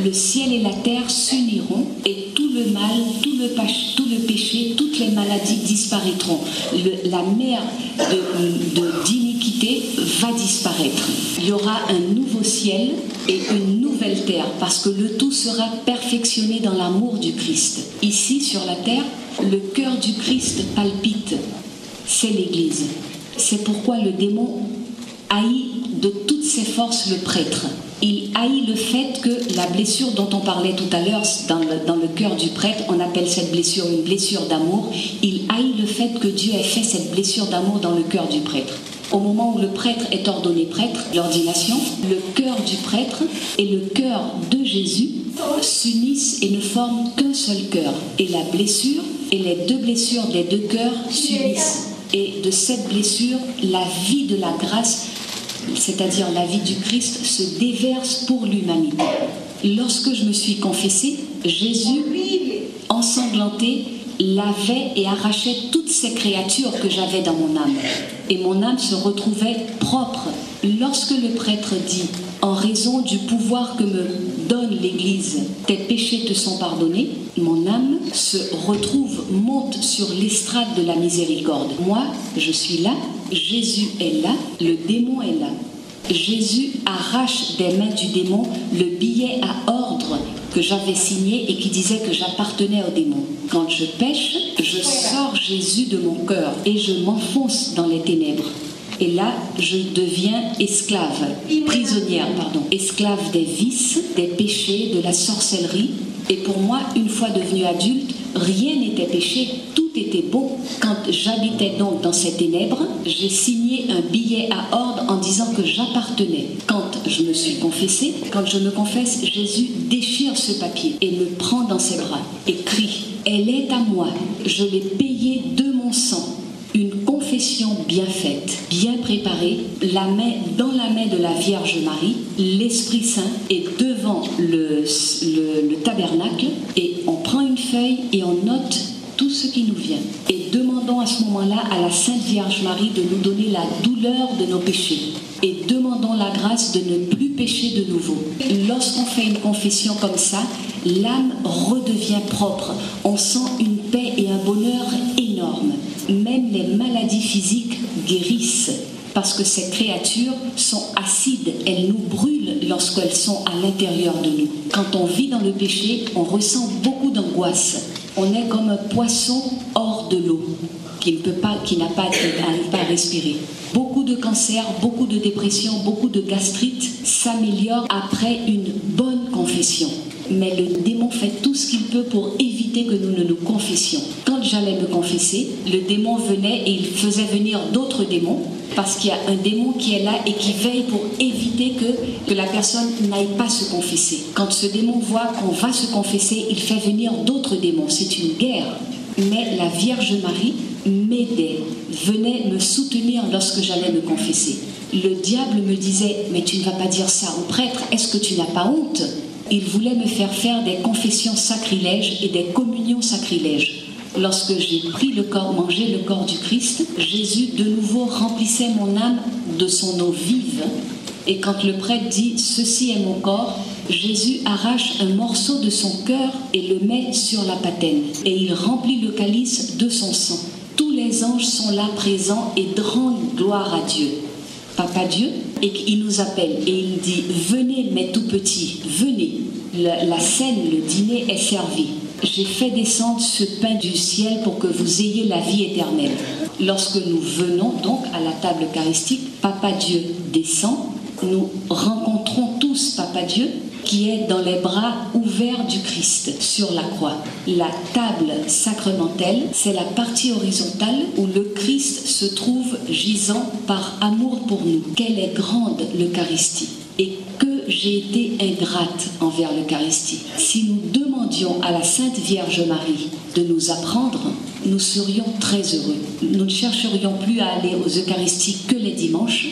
le ciel et la terre s'uniront et tout le mal, tout le péché, toutes les maladies disparaîtront. La mer d'iniquité va disparaître. Il y aura un nouveau ciel et une nouvelle terre parce que le tout sera perfectionné dans l'amour du Christ. Ici, sur la terre, le cœur du Christ palpite. C'est l'Église. C'est pourquoi le démon haït de toutes ses forces le prêtre. Il haït le fait que la blessure dont on parlait tout à l'heure dans le cœur du prêtre, on appelle cette blessure une blessure d'amour. Il haït le fait que Dieu ait fait cette blessure d'amour dans le cœur du prêtre. Au moment où le prêtre est ordonné prêtre, l'ordination, le cœur du prêtre et le cœur de Jésus s'unissent et ne forment qu'un seul cœur. Et la blessure et les deux blessures des deux cœurs s'unissent. Et de cette blessure, la vie de la grâce, c'est-à-dire la vie du Christ, se déverse pour l'humanité. Lorsque je me suis confessée, Jésus, ensanglanté, lavait et arrachait toutes ces créatures que j'avais dans mon âme. Et mon âme se retrouvait propre. Lorsque le prêtre dit, en raison du pouvoir que me donne l'Église, tes péchés te sont pardonnés, mon âme se retrouve, monte sur l'estrade de la miséricorde. Moi, je suis là, Jésus est là, le démon est là. Jésus arrache des mains du démon le billet à ordre que j'avais signé et qui disait que j'appartenais au démon. Quand je pêche, je sors Jésus de mon cœur et je m'enfonce dans les ténèbres. Et là, je deviens esclave des vices, des péchés, de la sorcellerie. Et pour moi, une fois devenue adulte, rien n'était péché, tout était bon. Quand j'habitais donc dans ces ténèbres, j'ai signé un billet à ordre en disant que j'appartenais. Quand je me suis confessée, quand je me confesse, Jésus déchire ce papier et me prend dans ses bras et crie « Elle est à moi, je l'ai payée de mon sang ». Une confession bien faite, bien préparée, dans la main de la Vierge Marie, l'Esprit Saint est devant le tabernacle et on prend une feuille et on note tout ce qui nous vient. Et demandons à ce moment-là à la Sainte Vierge Marie de nous donner la douleur de nos péchés. Et demandons la grâce de ne plus pécher de nouveau. Lorsqu'on fait une confession comme ça, l'âme redevient propre. On sent une paix et un bonheur énorme. Même les maladies physiques guérissent. Parce que ces créatures sont acides, elles nous brûlent lorsqu'elles sont à l'intérieur de nous. Quand on vit dans le péché, on ressent beaucoup d'angoisse. On est comme un poisson hors de l'eau, qui n'arrive pas à respirer. Beaucoup de cancers, beaucoup de dépression, beaucoup de gastrite s'améliorent après une bonne confession. Mais le démon fait tout ce qu'il peut pour éviter que nous ne nous confessions. Quand j'allais me confesser, le démon venait et il faisait venir d'autres démons, parce qu'il y a un démon qui est là et qui veille pour éviter que la personne n'aille pas se confesser. Quand ce démon voit qu'on va se confesser, il fait venir d'autres démons. C'est une guerre. Mais la Vierge Marie m'aidait, venait me soutenir lorsque j'allais me confesser. Le diable me disait « Mais tu ne vas pas dire ça au prêtre, est-ce que tu n'as pas honte ?» Il voulait me faire faire des confessions sacrilèges et des communions sacrilèges. Lorsque j'ai mangé le corps du Christ, Jésus de nouveau remplissait mon âme de son eau vive. Et quand le prêtre dit « Ceci est mon corps », Jésus arrache un morceau de son cœur et le met sur la patène. Et il remplit le calice de son sang. Tous les anges sont là présents et rendent gloire à Dieu. Papa Dieu, et qu'il nous appelle et il dit « Venez mes tout petits, venez ». La scène, le dîner est servi. J'ai fait descendre ce pain du ciel pour que vous ayez la vie éternelle. Lorsque nous venons donc à la table eucharistique, Papa Dieu descend. Nous rencontrons tous Papa Dieu qui est dans les bras ouverts du Christ sur la croix. La table sacramentelle, c'est la partie horizontale où le Christ se trouve gisant par amour pour nous. Quelle est grande l'Eucharistie et que j'ai été ingrate envers l'Eucharistie. Si nous demandions à la Sainte Vierge Marie de nous apprendre, nous serions très heureux. Nous ne chercherions plus à aller aux Eucharisties que les dimanches,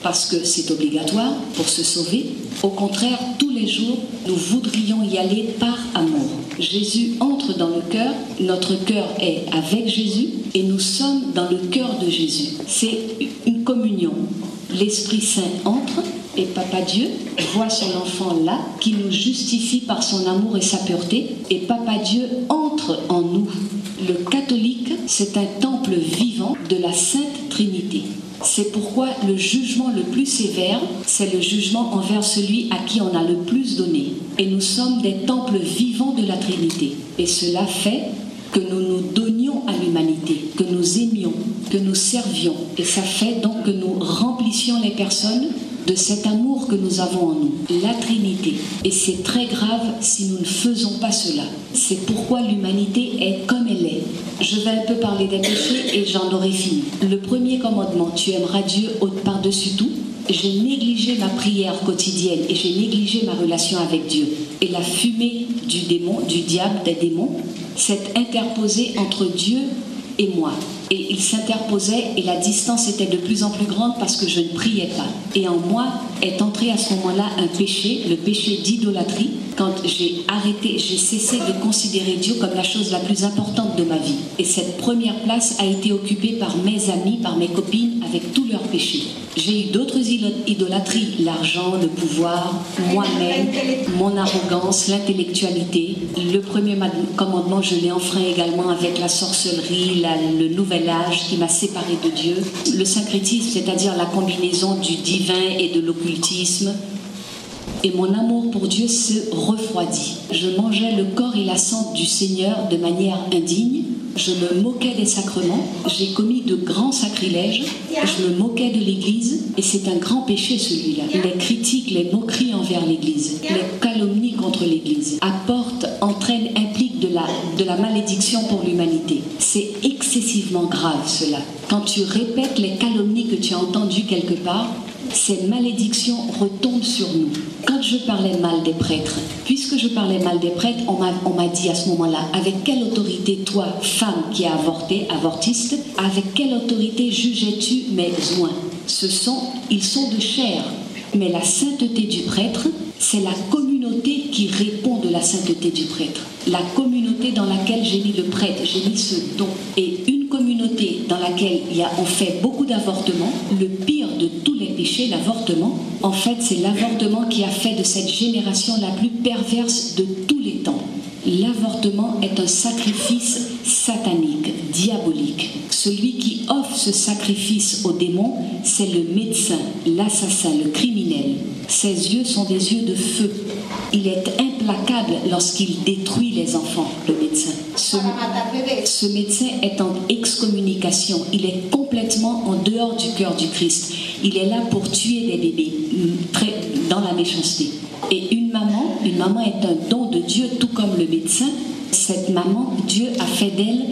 parce que c'est obligatoire pour se sauver. Au contraire, tous les jours, nous voudrions y aller par amour. Jésus entre dans le cœur, notre cœur est avec Jésus et nous sommes dans le cœur de Jésus. C'est une communion. L'Esprit Saint entre et Papa Dieu voit son enfant là qui nous justifie par son amour et sa pureté et Papa Dieu entre en nous. Le catholique, c'est un temple vivant de la Sainte Trinité. C'est pourquoi le jugement le plus sévère, c'est le jugement envers celui à qui on a le plus donné. Et nous sommes des temples vivants de la Trinité. Et cela fait que nous nous donnions à l'humanité, que nous aimions, que nous servions. Et ça fait donc que nous remplissions les personnes de cet amour que nous avons en nous, la Trinité. Et c'est très grave si nous ne faisons pas cela. C'est pourquoi l'humanité est comme elle est. Je vais un peu parler des péchés et j'en aurai fini. Le premier commandement, tu aimeras Dieu par-dessus tout. J'ai négligé ma prière quotidienne et j'ai négligé ma relation avec Dieu. Et la fumée du démon, du diable, des démons, s'est interposée entre Dieu et moi. Et il s'interposait et la distance était de plus en plus grande parce que je ne priais pas. Et en moi est entré à ce moment-là un péché, le péché d'idolâtrie, quand j'ai cessé de considérer Dieu comme la chose la plus importante de ma vie. Et cette première place a été occupée par mes amis, par mes copines, avec tous leurs péchés. J'ai eu d'autres idolâtries, l'argent, le pouvoir, moi-même, mon arrogance, l'intellectualité. Le premier commandement, je l'ai enfreint également avec la sorcellerie, le nouvel âge qui m'a séparé de Dieu. Le syncrétisme, c'est-à-dire la combinaison du divin et de l'occultisme. Et mon amour pour Dieu se refroidit. Je mangeais le corps et la sang du Seigneur de manière indigne. Je me moquais des sacrements. J'ai commis de grands sacrilèges. Je me moquais de l'Église. Et c'est un grand péché celui-là. Les critiques, les moqueries envers l'Église, les calomnies contre l'Église entraînent, impliquent de la malédiction pour l'humanité. C'est excessivement grave cela. Quand tu répètes les calomnies que tu as entendues quelque part, ces malédictions retombent sur nous. Quand je parlais mal des prêtres, puisque je parlais mal des prêtres, on m'a dit à ce moment-là, avec quelle autorité, toi, femme qui a avorté, avortiste, avec quelle autorité jugeais-tu mes oins? Ils sont de chair. Mais la sainteté du prêtre, c'est la communauté qui répond de la sainteté du prêtre. La communauté dans laquelle j'ai mis le prêtre, j'ai mis ce don. Et une communauté dans laquelle on fait beaucoup d'avortements, le pire de tous les péchés, l'avortement, en fait, c'est l'avortement qui a fait de cette génération la plus perverse de tous les temps. L'avortement est un sacrifice satanique, diabolique. Celui qui offre ce sacrifice au démon, c'est le médecin, l'assassin, le criminel. Ses yeux sont des yeux de feu. Il est implacable lorsqu'il détruit les enfants, le médecin. Ce médecin est en excommunication. Il est complètement en dehors du cœur du Christ. Il est là pour tuer des bébés, dans la méchanceté. Et une maman est un don de Dieu, tout comme le médecin. Cette maman, Dieu a fait d'elle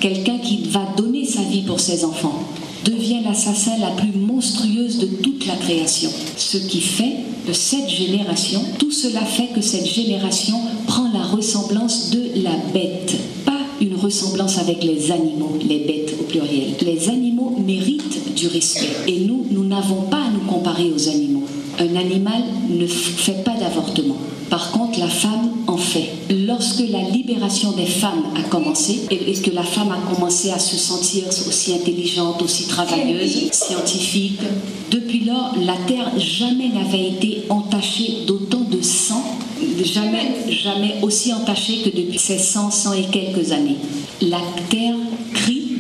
quelqu'un qui va donner sa vie pour ses enfants. Devient l'assassin la plus monstrueuse de toute la création. Ce qui fait de cette génération, tout cela fait que cette génération prend la ressemblance de la bête. Pas une ressemblance avec les animaux, les bêtes au pluriel. Les animaux méritent du respect. Et nous n'avons pas à nous comparer aux animaux. Un animal ne fait pas d'avortement. Par contre, la femme en fait. Lorsque la libération des femmes a commencé, et que la femme a commencé à se sentir aussi intelligente, aussi travailleuse, scientifique, depuis lors, la terre jamais n'avait été entachée d'autant de sang, jamais aussi entachée que depuis ces 100 et quelques années. La terre crie,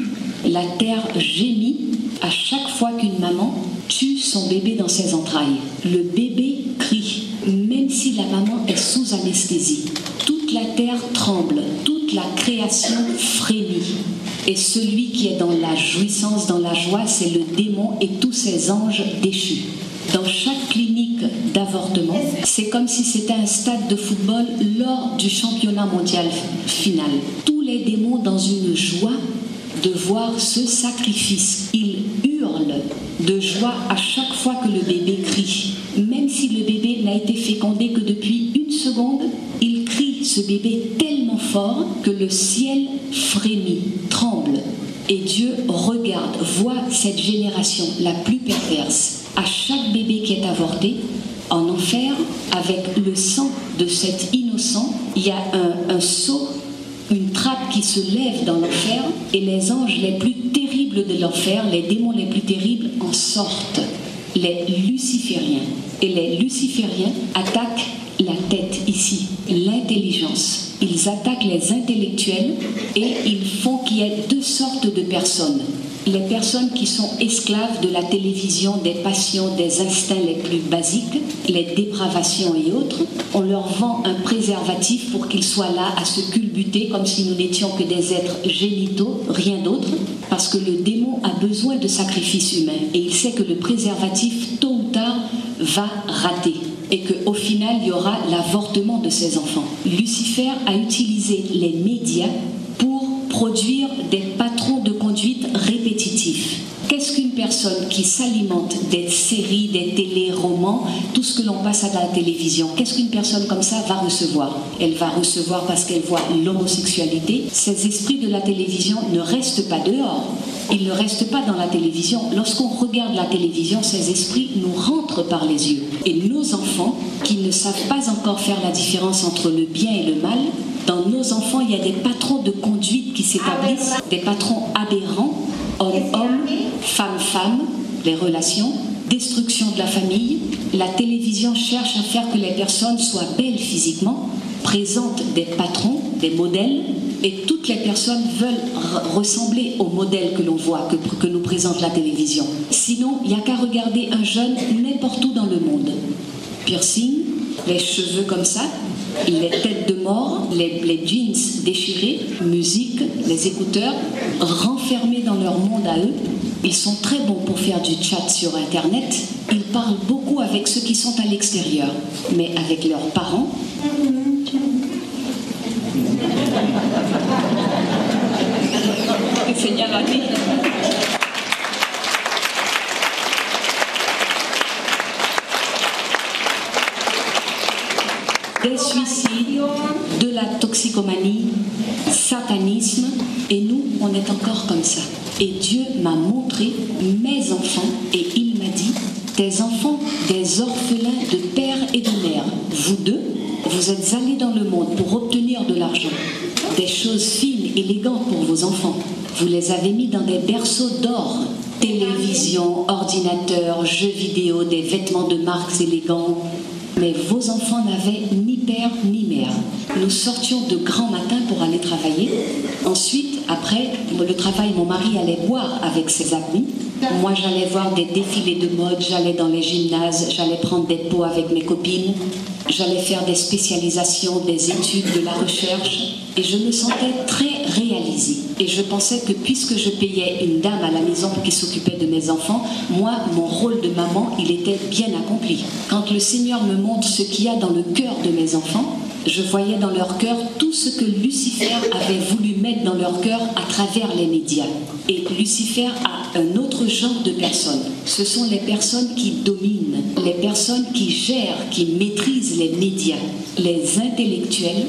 la terre gémit à chaque fois qu'une maman tue son bébé dans ses entrailles. Le bébé crie, même si la maman est sous anesthésie. Toute la terre tremble, toute la création frémit. Et celui qui est dans la jouissance, dans la joie, c'est le démon et tous ses anges déchus. Dans chaque clinique d'avortement, c'est comme si c'était un stade de football lors du championnat mondial final. Tous les démons dans une joie de voir ce sacrifice. Ils hurlent de joie à chaque fois que le bébé crie. Même si le bébé n'a été fécondé que depuis une seconde, il crie ce bébé tellement fort que le ciel frémit, tremble. Et Dieu regarde, voit cette génération la plus perverse. À chaque bébé qui est avorté, en enfer, avec le sang de cet innocent, il y a un sceau, une trappe qui se lève dans l'enfer, et les anges les plus terribles de l'enfer, les démons les plus terribles en sortent, les lucifériens. Et les lucifériens attaquent la tête ici, l'intelligence. Ils attaquent les intellectuels et ils font qu'il y ait deux sortes de personnes. Les personnes qui sont esclaves de la télévision, des passions, des instincts les plus basiques, les dépravations et autres, on leur vend un préservatif pour qu'ils soient là à se culbuter comme si nous n'étions que des êtres génitaux, rien d'autre, parce que le démon a besoin de sacrifices humains et il sait que le préservatif, tôt ou tard, va rater et qu'au final, il y aura l'avortement de ses enfants. Lucifer a utilisé les médias pour produire des patrons de conduite répétitifs. Qu'est-ce qu'une personne qui s'alimente des séries, des téléromans, tout ce que l'on passe à la télévision, qu'est-ce qu'une personne comme ça va recevoir? Elle va recevoir parce qu'elle voit l'homosexualité. Ces esprits de la télévision ne restent pas dehors. Ils ne restent pas dans la télévision. Lorsqu'on regarde la télévision, ces esprits nous rentrent par les yeux. Et nos enfants, qui ne savent pas encore faire la différence entre le bien et le mal, dans nos enfants, il y a des patrons de conduite qui s'établissent, des patrons aberrants, homme-homme, femme-femme, les relations, destruction de la famille. La télévision cherche à faire que les personnes soient belles physiquement, présentent des patrons, des modèles, et toutes les personnes veulent ressembler aux modèles que l'on voit, que nous présente la télévision. Sinon, il n'y a qu'à regarder un jeune n'importe où dans le monde. Piercing, les cheveux comme ça, les têtes de mort, les jeans déchirés, musique, les écouteurs, renfermés dans leur monde à eux. Ils sont très bons pour faire du chat sur Internet. Ils parlent beaucoup avec ceux qui sont à l'extérieur, mais avec leurs parents. Le Seigneur a dit. Des suicides, de la toxicomanie, satanisme, et nous, on est encore comme ça. Et Dieu m'a montré mes enfants, et il m'a dit, tes enfants, des orphelins de père et de mère, vous deux, vous êtes allés dans le monde pour obtenir de l'argent, des choses fines, élégantes pour vos enfants. Vous les avez mis dans des berceaux d'or, télévision, ordinateur, jeux vidéo, des vêtements de marques élégants. Mais vos enfants n'avaient ni père ni mère. Nous sortions de grand matin pour aller travailler. Ensuite, après le travail, mon mari allait boire avec ses amis. Moi, j'allais voir des défilés de mode, j'allais dans les gymnases, j'allais prendre des pots avec mes copines, j'allais faire des spécialisations, des études, de la recherche. Et je me sentais très réalisée. Et je pensais que puisque je payais une dame à la maison qui s'occupait de mes enfants, moi, mon rôle de maman, il était bien accompli. Quand le Seigneur me montre ce qu'il y a dans le cœur de mes enfants, je voyais dans leur cœur tout ce que Lucifer avait voulu mettre dans leur cœur à travers les médias. Et Lucifer a un autre genre de personnes. Ce sont les personnes qui dominent, les personnes qui gèrent, qui maîtrisent les médias, les intellectuels,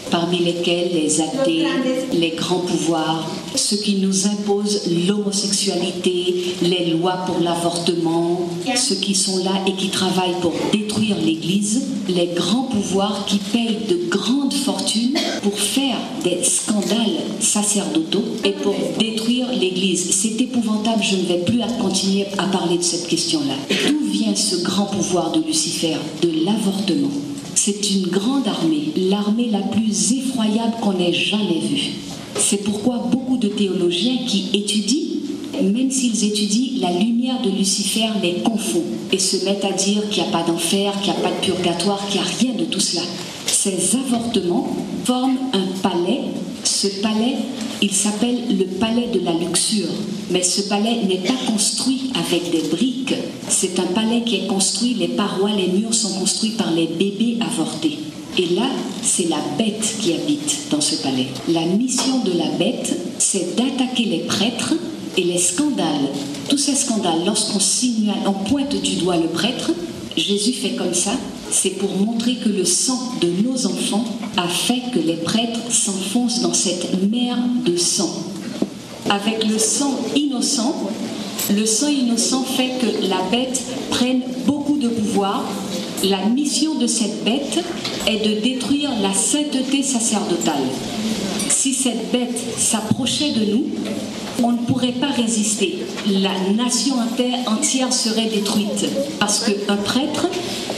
parmi lesquels les athées, les grands pouvoirs, ceux qui nous imposent l'homosexualité, les lois pour l'avortement, ceux qui sont là et qui travaillent pour détruire l'Église, les grands pouvoirs qui payent de grandes fortunes pour faire des scandales sacerdotaux et pour détruire l'Église. C'est épouvantable, je ne vais plus continuer à parler de cette question-là. D'où vient ce grand pouvoir de Lucifer? De l'avortement. C'est une grande armée, l'armée la plus effroyable qu'on ait jamais vue. C'est pourquoi beaucoup de théologiens qui étudient, même s'ils étudient, la lumière de Lucifer les confond et se mettent à dire qu'il n'y a pas d'enfer, qu'il n'y a pas de purgatoire, qu'il n'y a rien de tout cela. Ces avortements forment un palais. Ce palais, il s'appelle le palais de la luxure. Mais ce palais n'est pas construit avec des briques. C'est un palais qui est construit, les parois, les murs sont construits par les bébés avortés. Et là, c'est la bête qui habite dans ce palais. La mission de la bête, c'est d'attaquer les prêtres et les scandales. Tous ces scandales, lorsqu'on signale, on pointe du doigt le prêtre, Jésus fait comme ça, c'est pour montrer que le sang de nos enfants a fait que les prêtres s'enfoncent dans cette mer de sang. Avec le sang innocent fait que la bête prenne beaucoup de pouvoir. La mission de cette bête est de détruire la sainteté sacerdotale. Si cette bête s'approchait de nous, on ne pourrait pas résister. La nation entière serait détruite. Parce qu'un prêtre,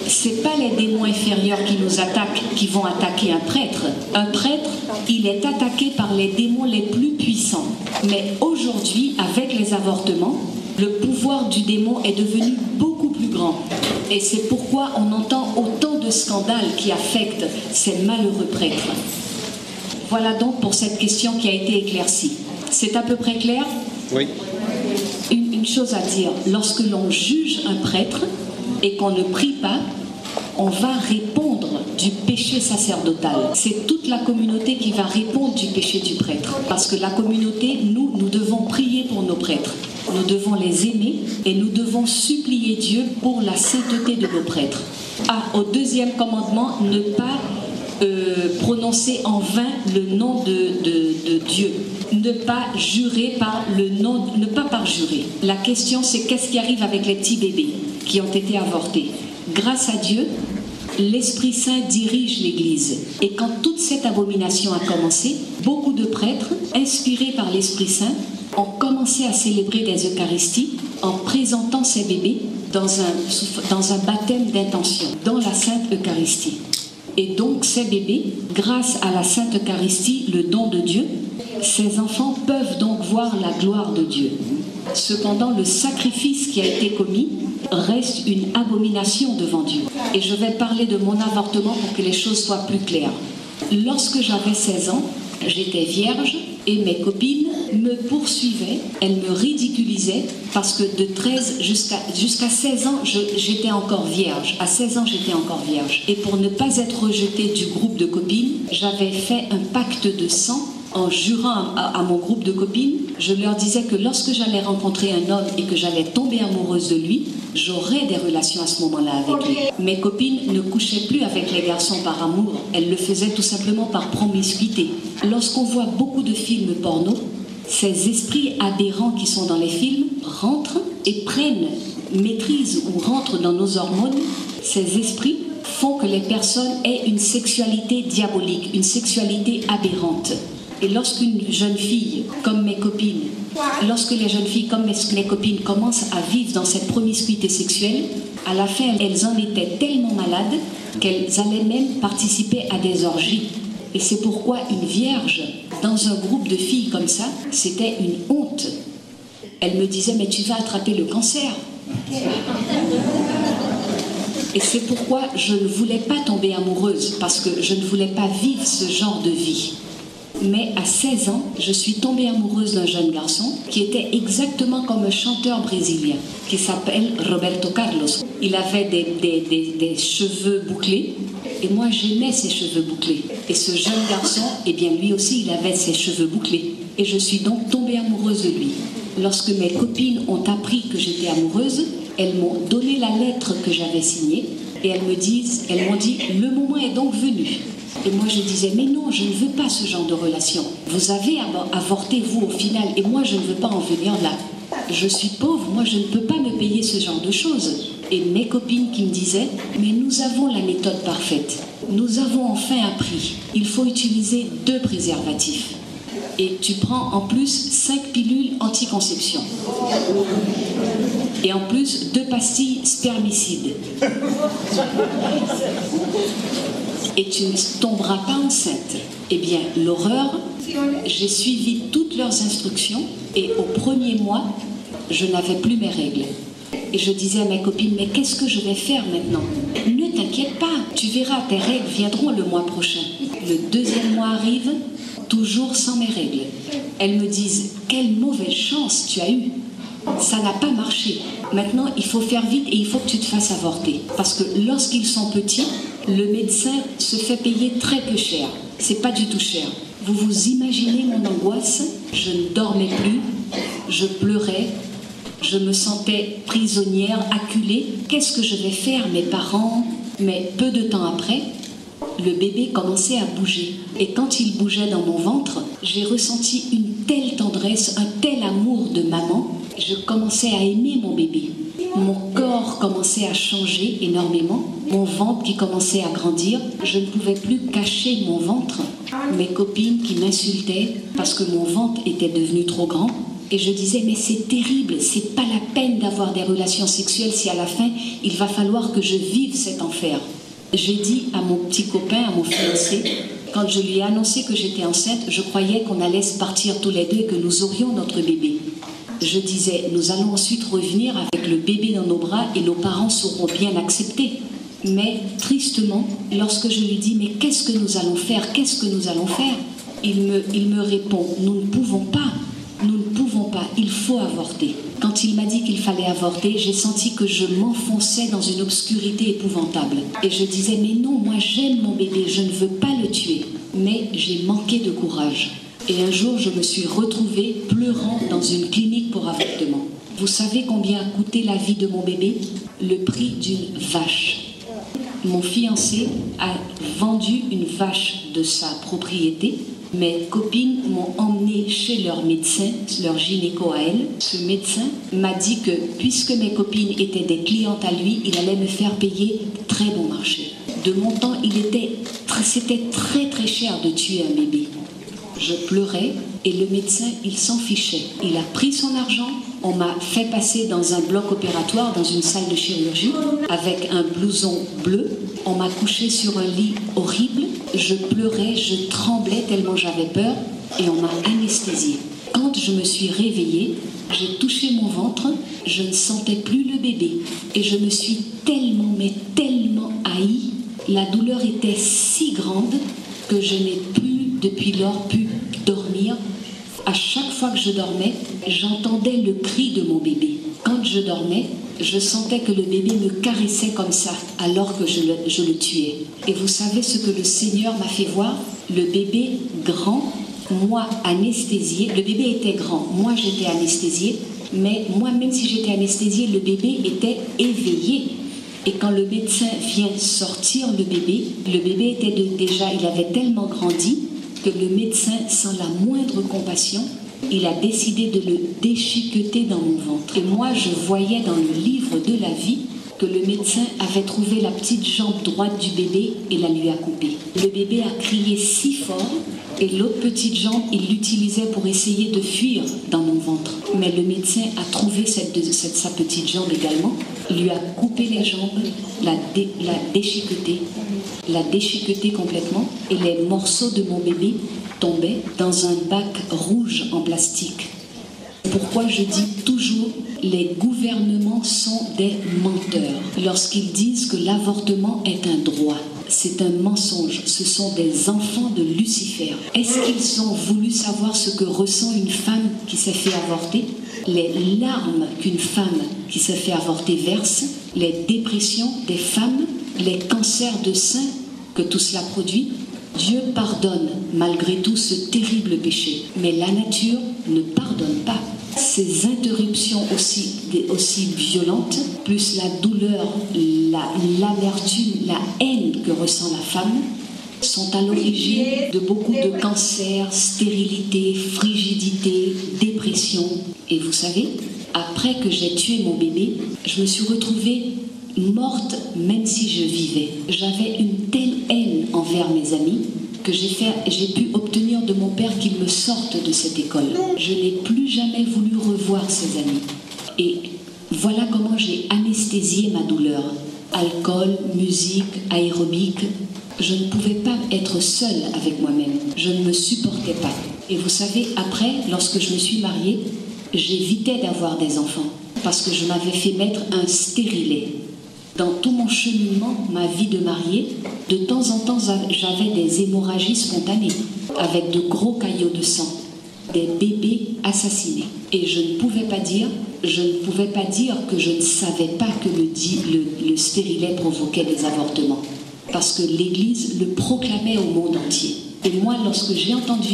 ce n'est pas les démons inférieurs qui nous attaquent, qui vont attaquer un prêtre. Un prêtre, il est attaqué par les démons les plus puissants. Mais aujourd'hui, avec les avortements, le pouvoir du démon est devenu beaucoup plus grand. Et c'est pourquoi on entend autant de scandales qui affectent ces malheureux prêtres. Voilà donc pour cette question qui a été éclaircie. C'est à peu près clair ? Oui. chose à dire. Lorsque l'on juge un prêtre et qu'on ne prie pas, on va répondre du péché sacerdotal. C'est toute la communauté qui va répondre du péché du prêtre. Parce que la communauté, nous devons prier pour nos prêtres. Nous devons les aimer et nous devons supplier Dieu pour la sainteté de nos prêtres. Au deuxième commandement, ne pas prononcer en vain le nom de Dieu. Ne pas jurer par le nom, ne pas parjurer. La question, c'est qu'est-ce qui arrive avec les petits bébés qui ont été avortés? Grâce à Dieu, l'Esprit Saint dirige l'Église. Et quand toute cette abomination a commencé, beaucoup de prêtres, inspirés par l'Esprit Saint, ont commencé à célébrer des Eucharisties en présentant ces bébés dans un baptême d'intention, dans la Sainte Eucharistie. Et donc ces bébés, grâce à la Sainte Eucharistie, le don de Dieu, ces enfants peuvent donc voir la gloire de Dieu. Cependant, le sacrifice qui a été commis reste une abomination devant Dieu. Et je vais parler de mon avortement pour que les choses soient plus claires. Lorsque j'avais 16 ans, j'étais vierge et mes copines me poursuivaient, elles me ridiculisaient parce que de 13 jusqu'à 16 ans, j'étais encore vierge. À 16 ans, j'étais encore vierge. Et pour ne pas être rejetée du groupe de copines, j'avais fait un pacte de sang en jurant à mon groupe de copines. Je leur disais que lorsque j'allais rencontrer un homme et que j'allais tomber amoureuse de lui, j'aurais des relations à ce moment-là avec lui. Mes copines ne couchaient plus avec les garçons par amour, elles le faisaient tout simplement par promiscuité. Lorsqu'on voit beaucoup de films porno, ces esprits aberrants qui sont dans les films rentrent et maîtrisent ou rentrent dans nos hormones. Ces esprits font que les personnes aient une sexualité diabolique, une sexualité aberrante. Et lorsqu'une jeune fille, comme mes copines, lorsque les jeunes filles, comme mes copines, commencent à vivre dans cette promiscuité sexuelle, à la fin, elles en étaient tellement malades qu'elles allaient même participer à des orgies. Et c'est pourquoi une vierge, dans un groupe de filles comme ça, c'était une honte. Elle me disait, mais tu vas attraper le cancer. Et c'est pourquoi je ne voulais pas tomber amoureuse, parce que je ne voulais pas vivre ce genre de vie. Mais à 16 ans, je suis tombée amoureuse d'un jeune garçon qui était exactement comme un chanteur brésilien, qui s'appelle Roberto Carlos. Il avait des cheveux bouclés, et moi j'aimais ses cheveux bouclés. Et ce jeune garçon, eh bien lui aussi, il avait ses cheveux bouclés. Et je suis donc tombée amoureuse de lui. Lorsque mes copines ont appris que j'étais amoureuse, elles m'ont donné la lettre que j'avais signée, et elles m'ont dit, le moment est donc venu. Et moi je disais, mais non, je ne veux pas ce genre de relation. Vous avez avorté vous au final, et moi je ne veux pas en venir là. Je suis pauvre, moi je ne peux pas me payer ce genre de choses. Et mes copines qui me disaient, mais nous avons la méthode parfaite. Nous avons enfin appris. Il faut utiliser 2 préservatifs. Et tu prends en plus 5 pilules anticonception. Et en plus 2 pastilles spermicides. Et tu ne tomberas pas enceinte. Eh bien, l'horreur, j'ai suivi toutes leurs instructions et au premier mois, je n'avais plus mes règles. Et je disais à mes copines, mais qu'est-ce que je vais faire maintenant? Ne t'inquiète pas, tu verras, tes règles viendront le mois prochain. Le 2e mois arrive, toujours sans mes règles. Elles me disent, quelle mauvaise chance tu as eue. Ça n'a pas marché. Maintenant, il faut faire vite et il faut que tu te fasses avorter. Parce que lorsqu'ils sont petits, le médecin se fait payer très peu cher. C'est pas du tout cher. Vous vous imaginez mon angoisse? Je ne dormais plus, je pleurais, je me sentais prisonnière, acculée. Qu'est-ce que je vais faire, mes parents? Mais peu de temps après, le bébé commençait à bouger. Et quand il bougeait dans mon ventre, j'ai ressenti une telle tendresse, un tel amour de maman. Je commençais à aimer mon bébé. Mon corps commençait à changer énormément. Mon ventre qui commençait à grandir. Je ne pouvais plus cacher mon ventre. Mes copines qui m'insultaient parce que mon ventre était devenu trop grand. Et je disais, mais c'est terrible, c'est pas la peine d'avoir des relations sexuelles si à la fin, il va falloir que je vive cet enfer. J'ai dit à mon petit copain, à mon fiancé, quand je lui ai annoncé que j'étais enceinte, je croyais qu'on allait se partir tous les deux et que nous aurions notre bébé. Je disais, nous allons ensuite revenir avec le bébé dans nos bras et nos parents sauront bien accepter. Mais tristement, lorsque je lui dis, mais qu'est-ce que nous allons faire? Qu'est-ce que nous allons faire? Il me répond, nous ne pouvons pas. Nous ne pouvons pas. papa, il faut avorter. Quand il m'a dit qu'il fallait avorter, j'ai senti que je m'enfonçais dans une obscurité épouvantable. Et je disais, mais non, moi j'aime mon bébé, je ne veux pas le tuer. Mais j'ai manqué de courage. Et un jour, je me suis retrouvée pleurant dans une clinique pour avortement. Vous savez combien a coûté la vie de mon bébé? Le prix d'une vache. Mon fiancé a vendu une vache de sa propriété. Mes copines m'ont emmené chez leur médecin, leur gynéco à elle. Ce médecin m'a dit que puisque mes copines étaient des clientes à lui, il allait me faire payer très bon marché. De mon temps, c'était très très cher de tuer un bébé. Je pleurais et le médecin, il s'en fichait. Il a pris son argent, on m'a fait passer dans un bloc opératoire, dans une salle de chirurgie, avec un blouson bleu. On m'a couché sur un lit horrible. Je pleurais, je tremblais tellement j'avais peur et on m'a anesthésiée. Quand je me suis réveillée, j'ai touché mon ventre, je ne sentais plus le bébé. Et je me suis tellement, mais tellement haïe. La douleur était si grande que je n'ai plus depuis lors pu dormir. À chaque fois que je dormais, j'entendais le cri de mon bébé. Quand je dormais, je sentais que le bébé me caressait comme ça, alors que je le tuais. Et vous savez ce que le Seigneur m'a fait voir? Le bébé grand, moi anesthésié. Le bébé était grand, moi j'étais anesthésiée. Mais moi, même si j'étais anesthésiée, le bébé était éveillé. Et quand le médecin vient sortir le bébé était déjà, il avait tellement grandi que le médecin, sans la moindre compassion, il a décidé de le déchiqueter dans mon ventre. Et moi, je voyais dans le livre de la vie que le médecin avait trouvé la petite jambe droite du bébé et la lui a coupée. Le bébé a crié si fort et l'autre petite jambe, il l'utilisait pour essayer de fuir dans mon ventre. Mais le médecin a trouvé sa petite jambe également, lui a coupé les jambes, l'a déchiqueté complètement et les morceaux de mon bébé tombaient dans un bac rouge en plastique. Pourquoi je dis toujours les gouvernements sont des menteurs lorsqu'ils disent que l'avortement est un droit. C'est un mensonge, ce sont des enfants de Lucifer. Est-ce qu'ils ont voulu savoir ce que ressent une femme qui s'est fait avorter? Les larmes qu'une femme qui s'est fait avorter verse, les dépressions des femmes, les cancers de sein que tout cela produit. Dieu pardonne malgré tout ce terrible péché, mais la nature ne pardonne pas. Ces interruptions aussi violentes, plus la douleur, l'amertume, la haine que ressent la femme, sont à l'origine de beaucoup de cancers, stérilité, frigidité, dépression. Et vous savez, après que j'ai tué mon bébé, je me suis retrouvée morte même si je vivais. J'avais une telle haine envers mes amis que j'ai pu obtenir de mon père qu'il me sorte de cette école. Je n'ai plus jamais voulu revoir ces amis. Et voilà comment j'ai anesthésié ma douleur. Alcool, musique, aérobic. Je ne pouvais pas être seule avec moi-même. Je ne me supportais pas. Et vous savez, après, lorsque je me suis mariée, j'évitais d'avoir des enfants parce que je m'avais fait mettre un stérilet. Dans tout mon cheminement, ma vie de mariée, de temps en temps, j'avais des hémorragies spontanées, avec de gros caillots de sang, des bébés assassinés. Et je ne pouvais pas dire que je ne savais pas que le stérilet provoquait des avortements, parce que l'Église le proclamait au monde entier. Et moi, lorsque j'ai entendu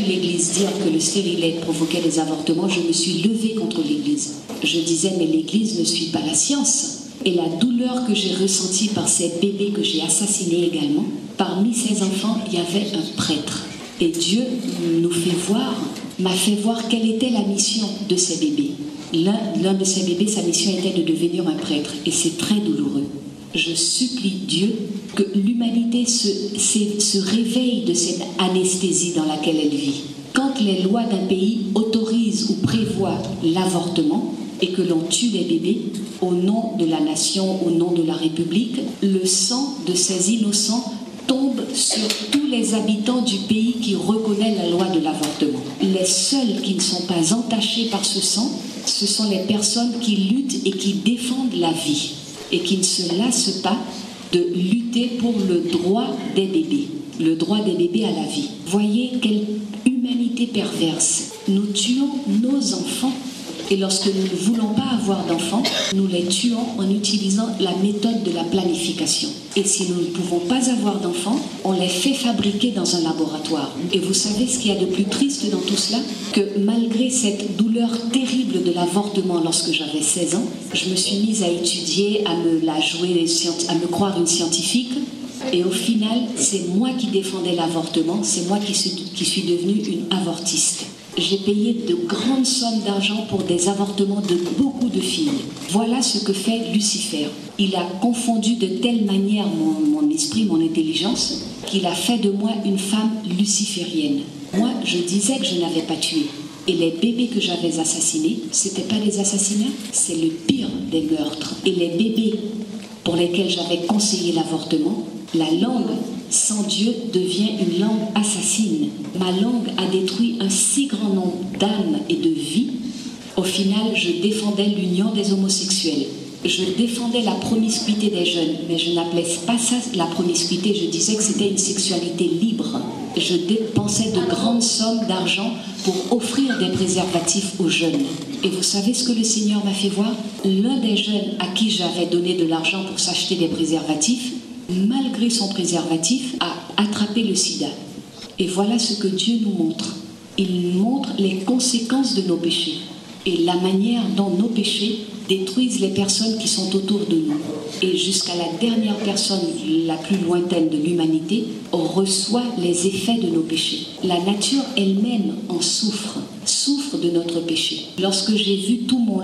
l'Église dire que le stérilet provoquait des avortements, je me suis levée contre l'Église. Je disais, mais l'Église ne suit pas la science. Et la douleur que j'ai ressentie par ces bébés que j'ai assassinés également, parmi ces enfants, il y avait un prêtre. Et Dieu m'a fait voir quelle était la mission de ces bébés. L'un de ces bébés, sa mission était de devenir un prêtre. Et c'est très douloureux. Je supplie Dieu que l'humanité se réveille de cette anesthésie dans laquelle elle vit. Quand les lois d'un pays autorisent ou prévoient l'avortement et que l'on tue les bébés au nom de la nation, au nom de la République, le sang de ces innocents tombe sur tous les habitants du pays qui reconnaissent la loi de l'avortement. Les seuls qui ne sont pas entachés par ce sang, ce sont les personnes qui luttent et qui défendent la vie et qui ne se lassent pas de lutter pour le droit des bébés à la vie. Voyez quelle humanité perverse. Nous tuons nos enfants. Et lorsque nous ne voulons pas avoir d'enfants, nous les tuons en utilisant la méthode de la planification. Et si nous ne pouvons pas avoir d'enfants, on les fait fabriquer dans un laboratoire. Et vous savez ce qu'il y a de plus triste dans tout cela? Que malgré cette douleur terrible de l'avortement lorsque j'avais 16 ans, je me suis mise à étudier, à me la jouer, à me croire une scientifique. Et au final, c'est moi qui défendais l'avortement, c'est moi qui suis devenue une avortiste. J'ai payé de grandes sommes d'argent pour des avortements de beaucoup de filles. Voilà ce que fait Lucifer. Il a confondu de telle manière mon esprit, mon intelligence, qu'il a fait de moi une femme luciférienne. Moi, je disais que je n'avais pas tué. Et les bébés que j'avais assassinés, ce n'étaient pas des assassinats, c'est le pire des meurtres. Et les bébés pour lesquels j'avais conseillé l'avortement, la langue sans Dieu devient une langue assassine. Ma langue a détruit un si grand nombre d'âmes et de vies. Au final, je défendais l'union des homosexuels. Je défendais la promiscuité des jeunes, mais je n'appelais pas ça la promiscuité, je disais que c'était une sexualité libre. Je dépensais de grandes sommes d'argent pour offrir des préservatifs aux jeunes. Et vous savez ce que le Seigneur m'a fait voir? L'un des jeunes à qui j'avais donné de l'argent pour s'acheter des préservatifs, malgré son préservatif, a attrapé le sida. Et voilà ce que Dieu nous montre. Il montre les conséquences de nos péchés et la manière dont nos péchés détruisent les personnes qui sont autour de nous. Et jusqu'à la dernière personne la plus lointaine de l'humanité, on reçoit les effets de nos péchés. La nature elle-même en souffre de notre péché. Lorsque j'ai vu tout mon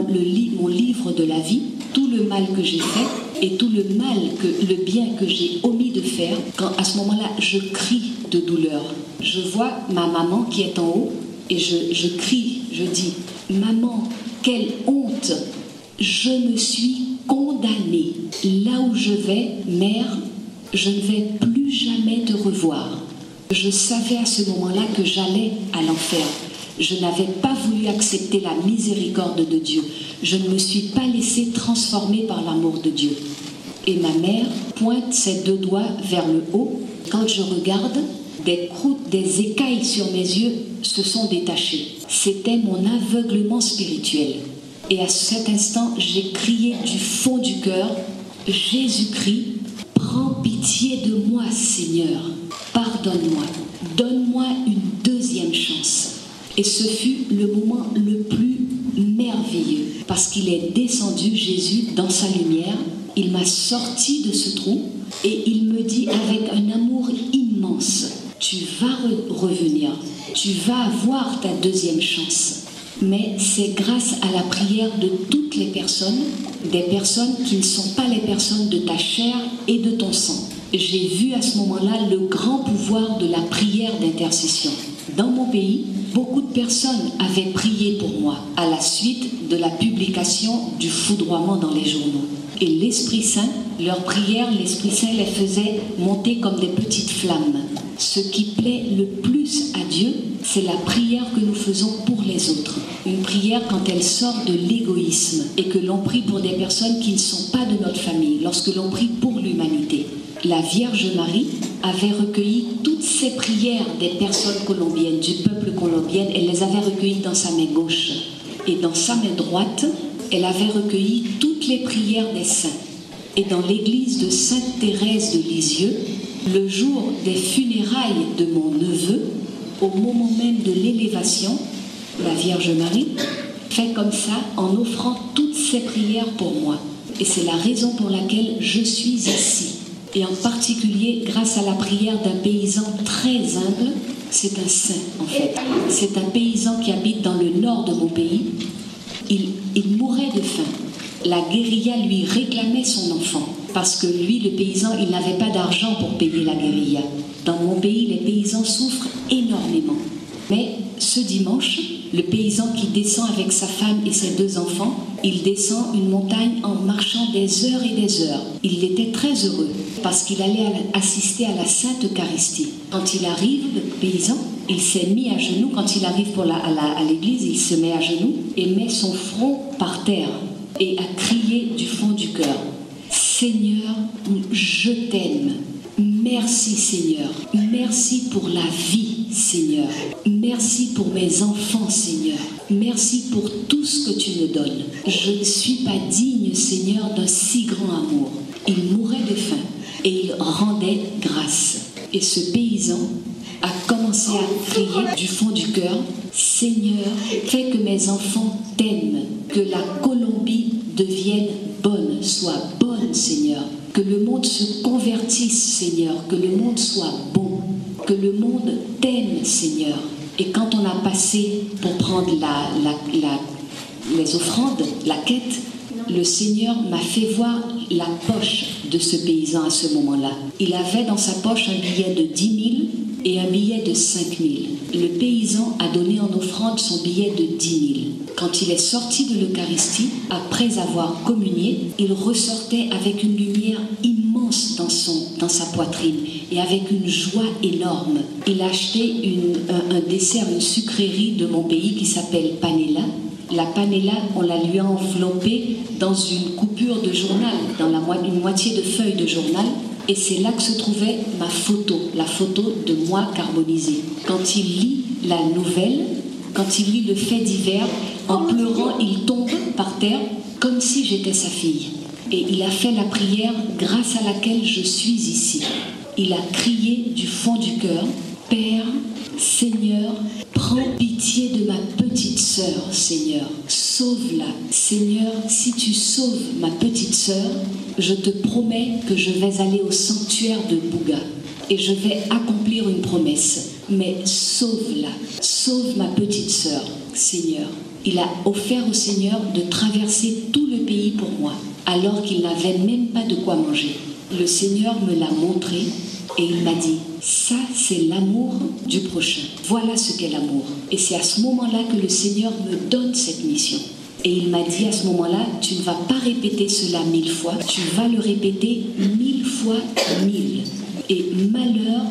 livre de la vie, tout le mal que j'ai fait et tout le bien que j'ai omis de faire, à ce moment-là, je crie de douleur. Je vois ma maman qui est en haut et je crie, je dis « Maman, quelle honte! Je me suis condamnée. Là où je vais, mère, je ne vais plus jamais te revoir. » Je savais à ce moment-là que j'allais à l'enfer. Je n'avais pas voulu accepter la miséricorde de Dieu. Je ne me suis pas laissée transformer par l'amour de Dieu. Et ma mère pointe ses deux doigts vers le haut. Quand je regarde, des croûtes, des écailles sur mes yeux se sont détachées. C'était mon aveuglement spirituel. Et à cet instant, j'ai crié du fond du cœur, « Jésus-Christ, prends pitié de moi, Seigneur. Pardonne-moi. Donne-moi une deuxième chance. » Et ce fut le moment le plus merveilleux, parce qu'il est descendu, Jésus, dans sa lumière. Il m'a sorti de ce trou et il me dit avec un amour immense, « Tu vas revenir, tu vas avoir ta deuxième chance. » Mais c'est grâce à la prière de toutes les personnes, des personnes qui ne sont pas les personnes de ta chair et de ton sang. J'ai vu à ce moment-là le grand pouvoir de la prière d'intercession. Dans mon pays, beaucoup de personnes avaient prié pour moi à la suite de la publication du foudroiement dans les journaux. Et l'Esprit Saint, leurs prières, l'Esprit Saint les faisait monter comme des petites flammes. Ce qui plaît le plus à Dieu, c'est la prière que nous faisons pour les autres. Une prière quand elle sort de l'égoïsme et que l'on prie pour des personnes qui ne sont pas de notre famille, lorsque l'on prie pour l'humanité. La Vierge Marie avait recueilli toutes ces prières des personnes colombiennes, du peuple colombien, elle les avait recueillies dans sa main gauche. Et dans sa main droite, elle avait recueilli toutes les prières des saints. Et dans l'église de Sainte Thérèse de Lisieux, le jour des funérailles de mon neveu, au moment même de l'élévation, la Vierge Marie fait comme ça en offrant toutes ses prières pour moi. Et c'est la raison pour laquelle je suis ici. Et en particulier grâce à la prière d'un paysan très humble, c'est un saint en fait. C'est un paysan qui habite dans le nord de mon pays. Il mourait de faim. La guérilla lui réclamait son enfant parce que lui, le paysan, il n'avait pas d'argent pour payer la guérilla. Dans mon pays, les paysans souffrent énormément. Mais ce dimanche, le paysan qui descend avec sa femme et ses deux enfants, il descend une montagne en marchant des heures et des heures. Il était très heureux parce qu'il allait assister à la Sainte Eucharistie. Quand il arrive, le paysan, il s'est mis à genoux. Quand il arrive à l'église, il se met à genoux et met son front par terre et a crié du fond du cœur, « Seigneur, je t'aime. Merci Seigneur. Merci pour la vie. Seigneur. Merci pour mes enfants, Seigneur. Merci pour tout ce que tu me donnes. Je ne suis pas digne, Seigneur, d'un si grand amour. Il mourait de faim et il rendait grâce. Et ce paysan a commencé à crier du fond du cœur, Seigneur, fais que mes enfants t'aiment, que la Colombie devienne bonne, soit bonne, Seigneur, que le monde se convertisse, Seigneur, que le monde soit bon, que le monde t'aime, Seigneur. Et quand on a passé pour prendre les offrandes, la quête, le Seigneur m'a fait voir la poche de ce paysan à ce moment-là. Il avait dans sa poche un billet de 10 000 et un billet de 5 000. Le paysan a donné en offrande son billet de 10 000. Quand il est sorti de l'Eucharistie, après avoir communié, il ressortait avec une lumière immense dans sa poitrine et avec une joie énorme. Il a acheté un dessert, une sucrerie de mon pays qui s'appelle Panela. La panela, on la lui a enveloppée dans une coupure de journal, dans une moitié de feuille de journal. Et c'est là que se trouvait ma photo, la photo de moi carbonisée. Quand il lit la nouvelle, quand il lit le fait divers, en pleurant, il tombe par terre comme si j'étais sa fille. Et il a fait la prière grâce à laquelle je suis ici. Il a crié du fond du cœur, Père, Seigneur, prends pitié de ma petite sœur, Seigneur. Sauve-la. Seigneur, si tu sauves ma petite sœur, je te promets que je vais aller au sanctuaire de Bouga et je vais accomplir une promesse. Mais sauve-la. Sauve ma petite sœur, Seigneur. Il a offert au Seigneur de traverser tout le pays pour moi, alors qu'il n'avait même pas de quoi manger. Le Seigneur me l'a montré et il m'a dit, ça c'est l'amour du prochain. Voilà ce qu'est l'amour. Et c'est à ce moment-là que le Seigneur me donne cette mission. Et il m'a dit à ce moment-là, tu ne vas pas répéter cela 1000 fois, tu vas le répéter 1000 fois 1000. Et malheur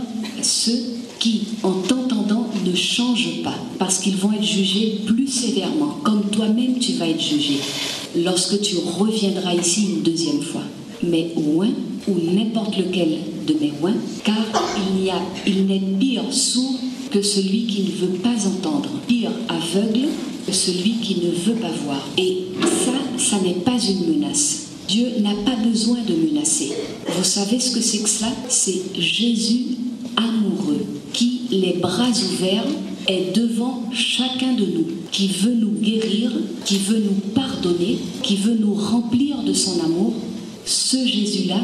à ceux qui, en t'entendant, ne changent pas, parce qu'ils vont être jugés plus sévèrement, comme toi-même tu vas être jugé, lorsque tu reviendras ici une deuxième fois. Mais ouin, ou n'importe lequel de mes ouins, car il n'est pire sourd que celui qui ne veut pas entendre, pire aveugle que celui qui ne veut pas voir. Et ça n'est pas une menace. Dieu n'a pas besoin de menacer. Vous savez ce que c'est que cela? C'est Jésus amoureux, qui, les bras ouverts, est devant chacun de nous, qui veut nous guérir, qui veut nous pardonner, qui veut nous remplir de son amour. Ce Jésus-là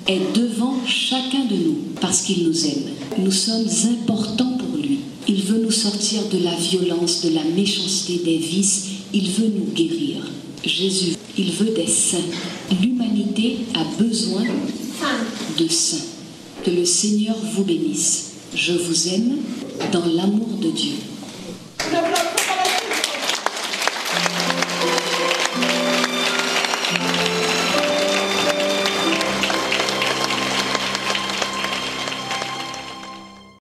est devant chacun de nous parce qu'il nous aime. Nous sommes importants pour lui. Il veut nous sortir de la violence, de la méchanceté, des vices. Il veut nous guérir. Jésus, il veut des saints. L'humanité a besoin de saints. Que le Seigneur vous bénisse. Je vous aime dans l'amour de Dieu.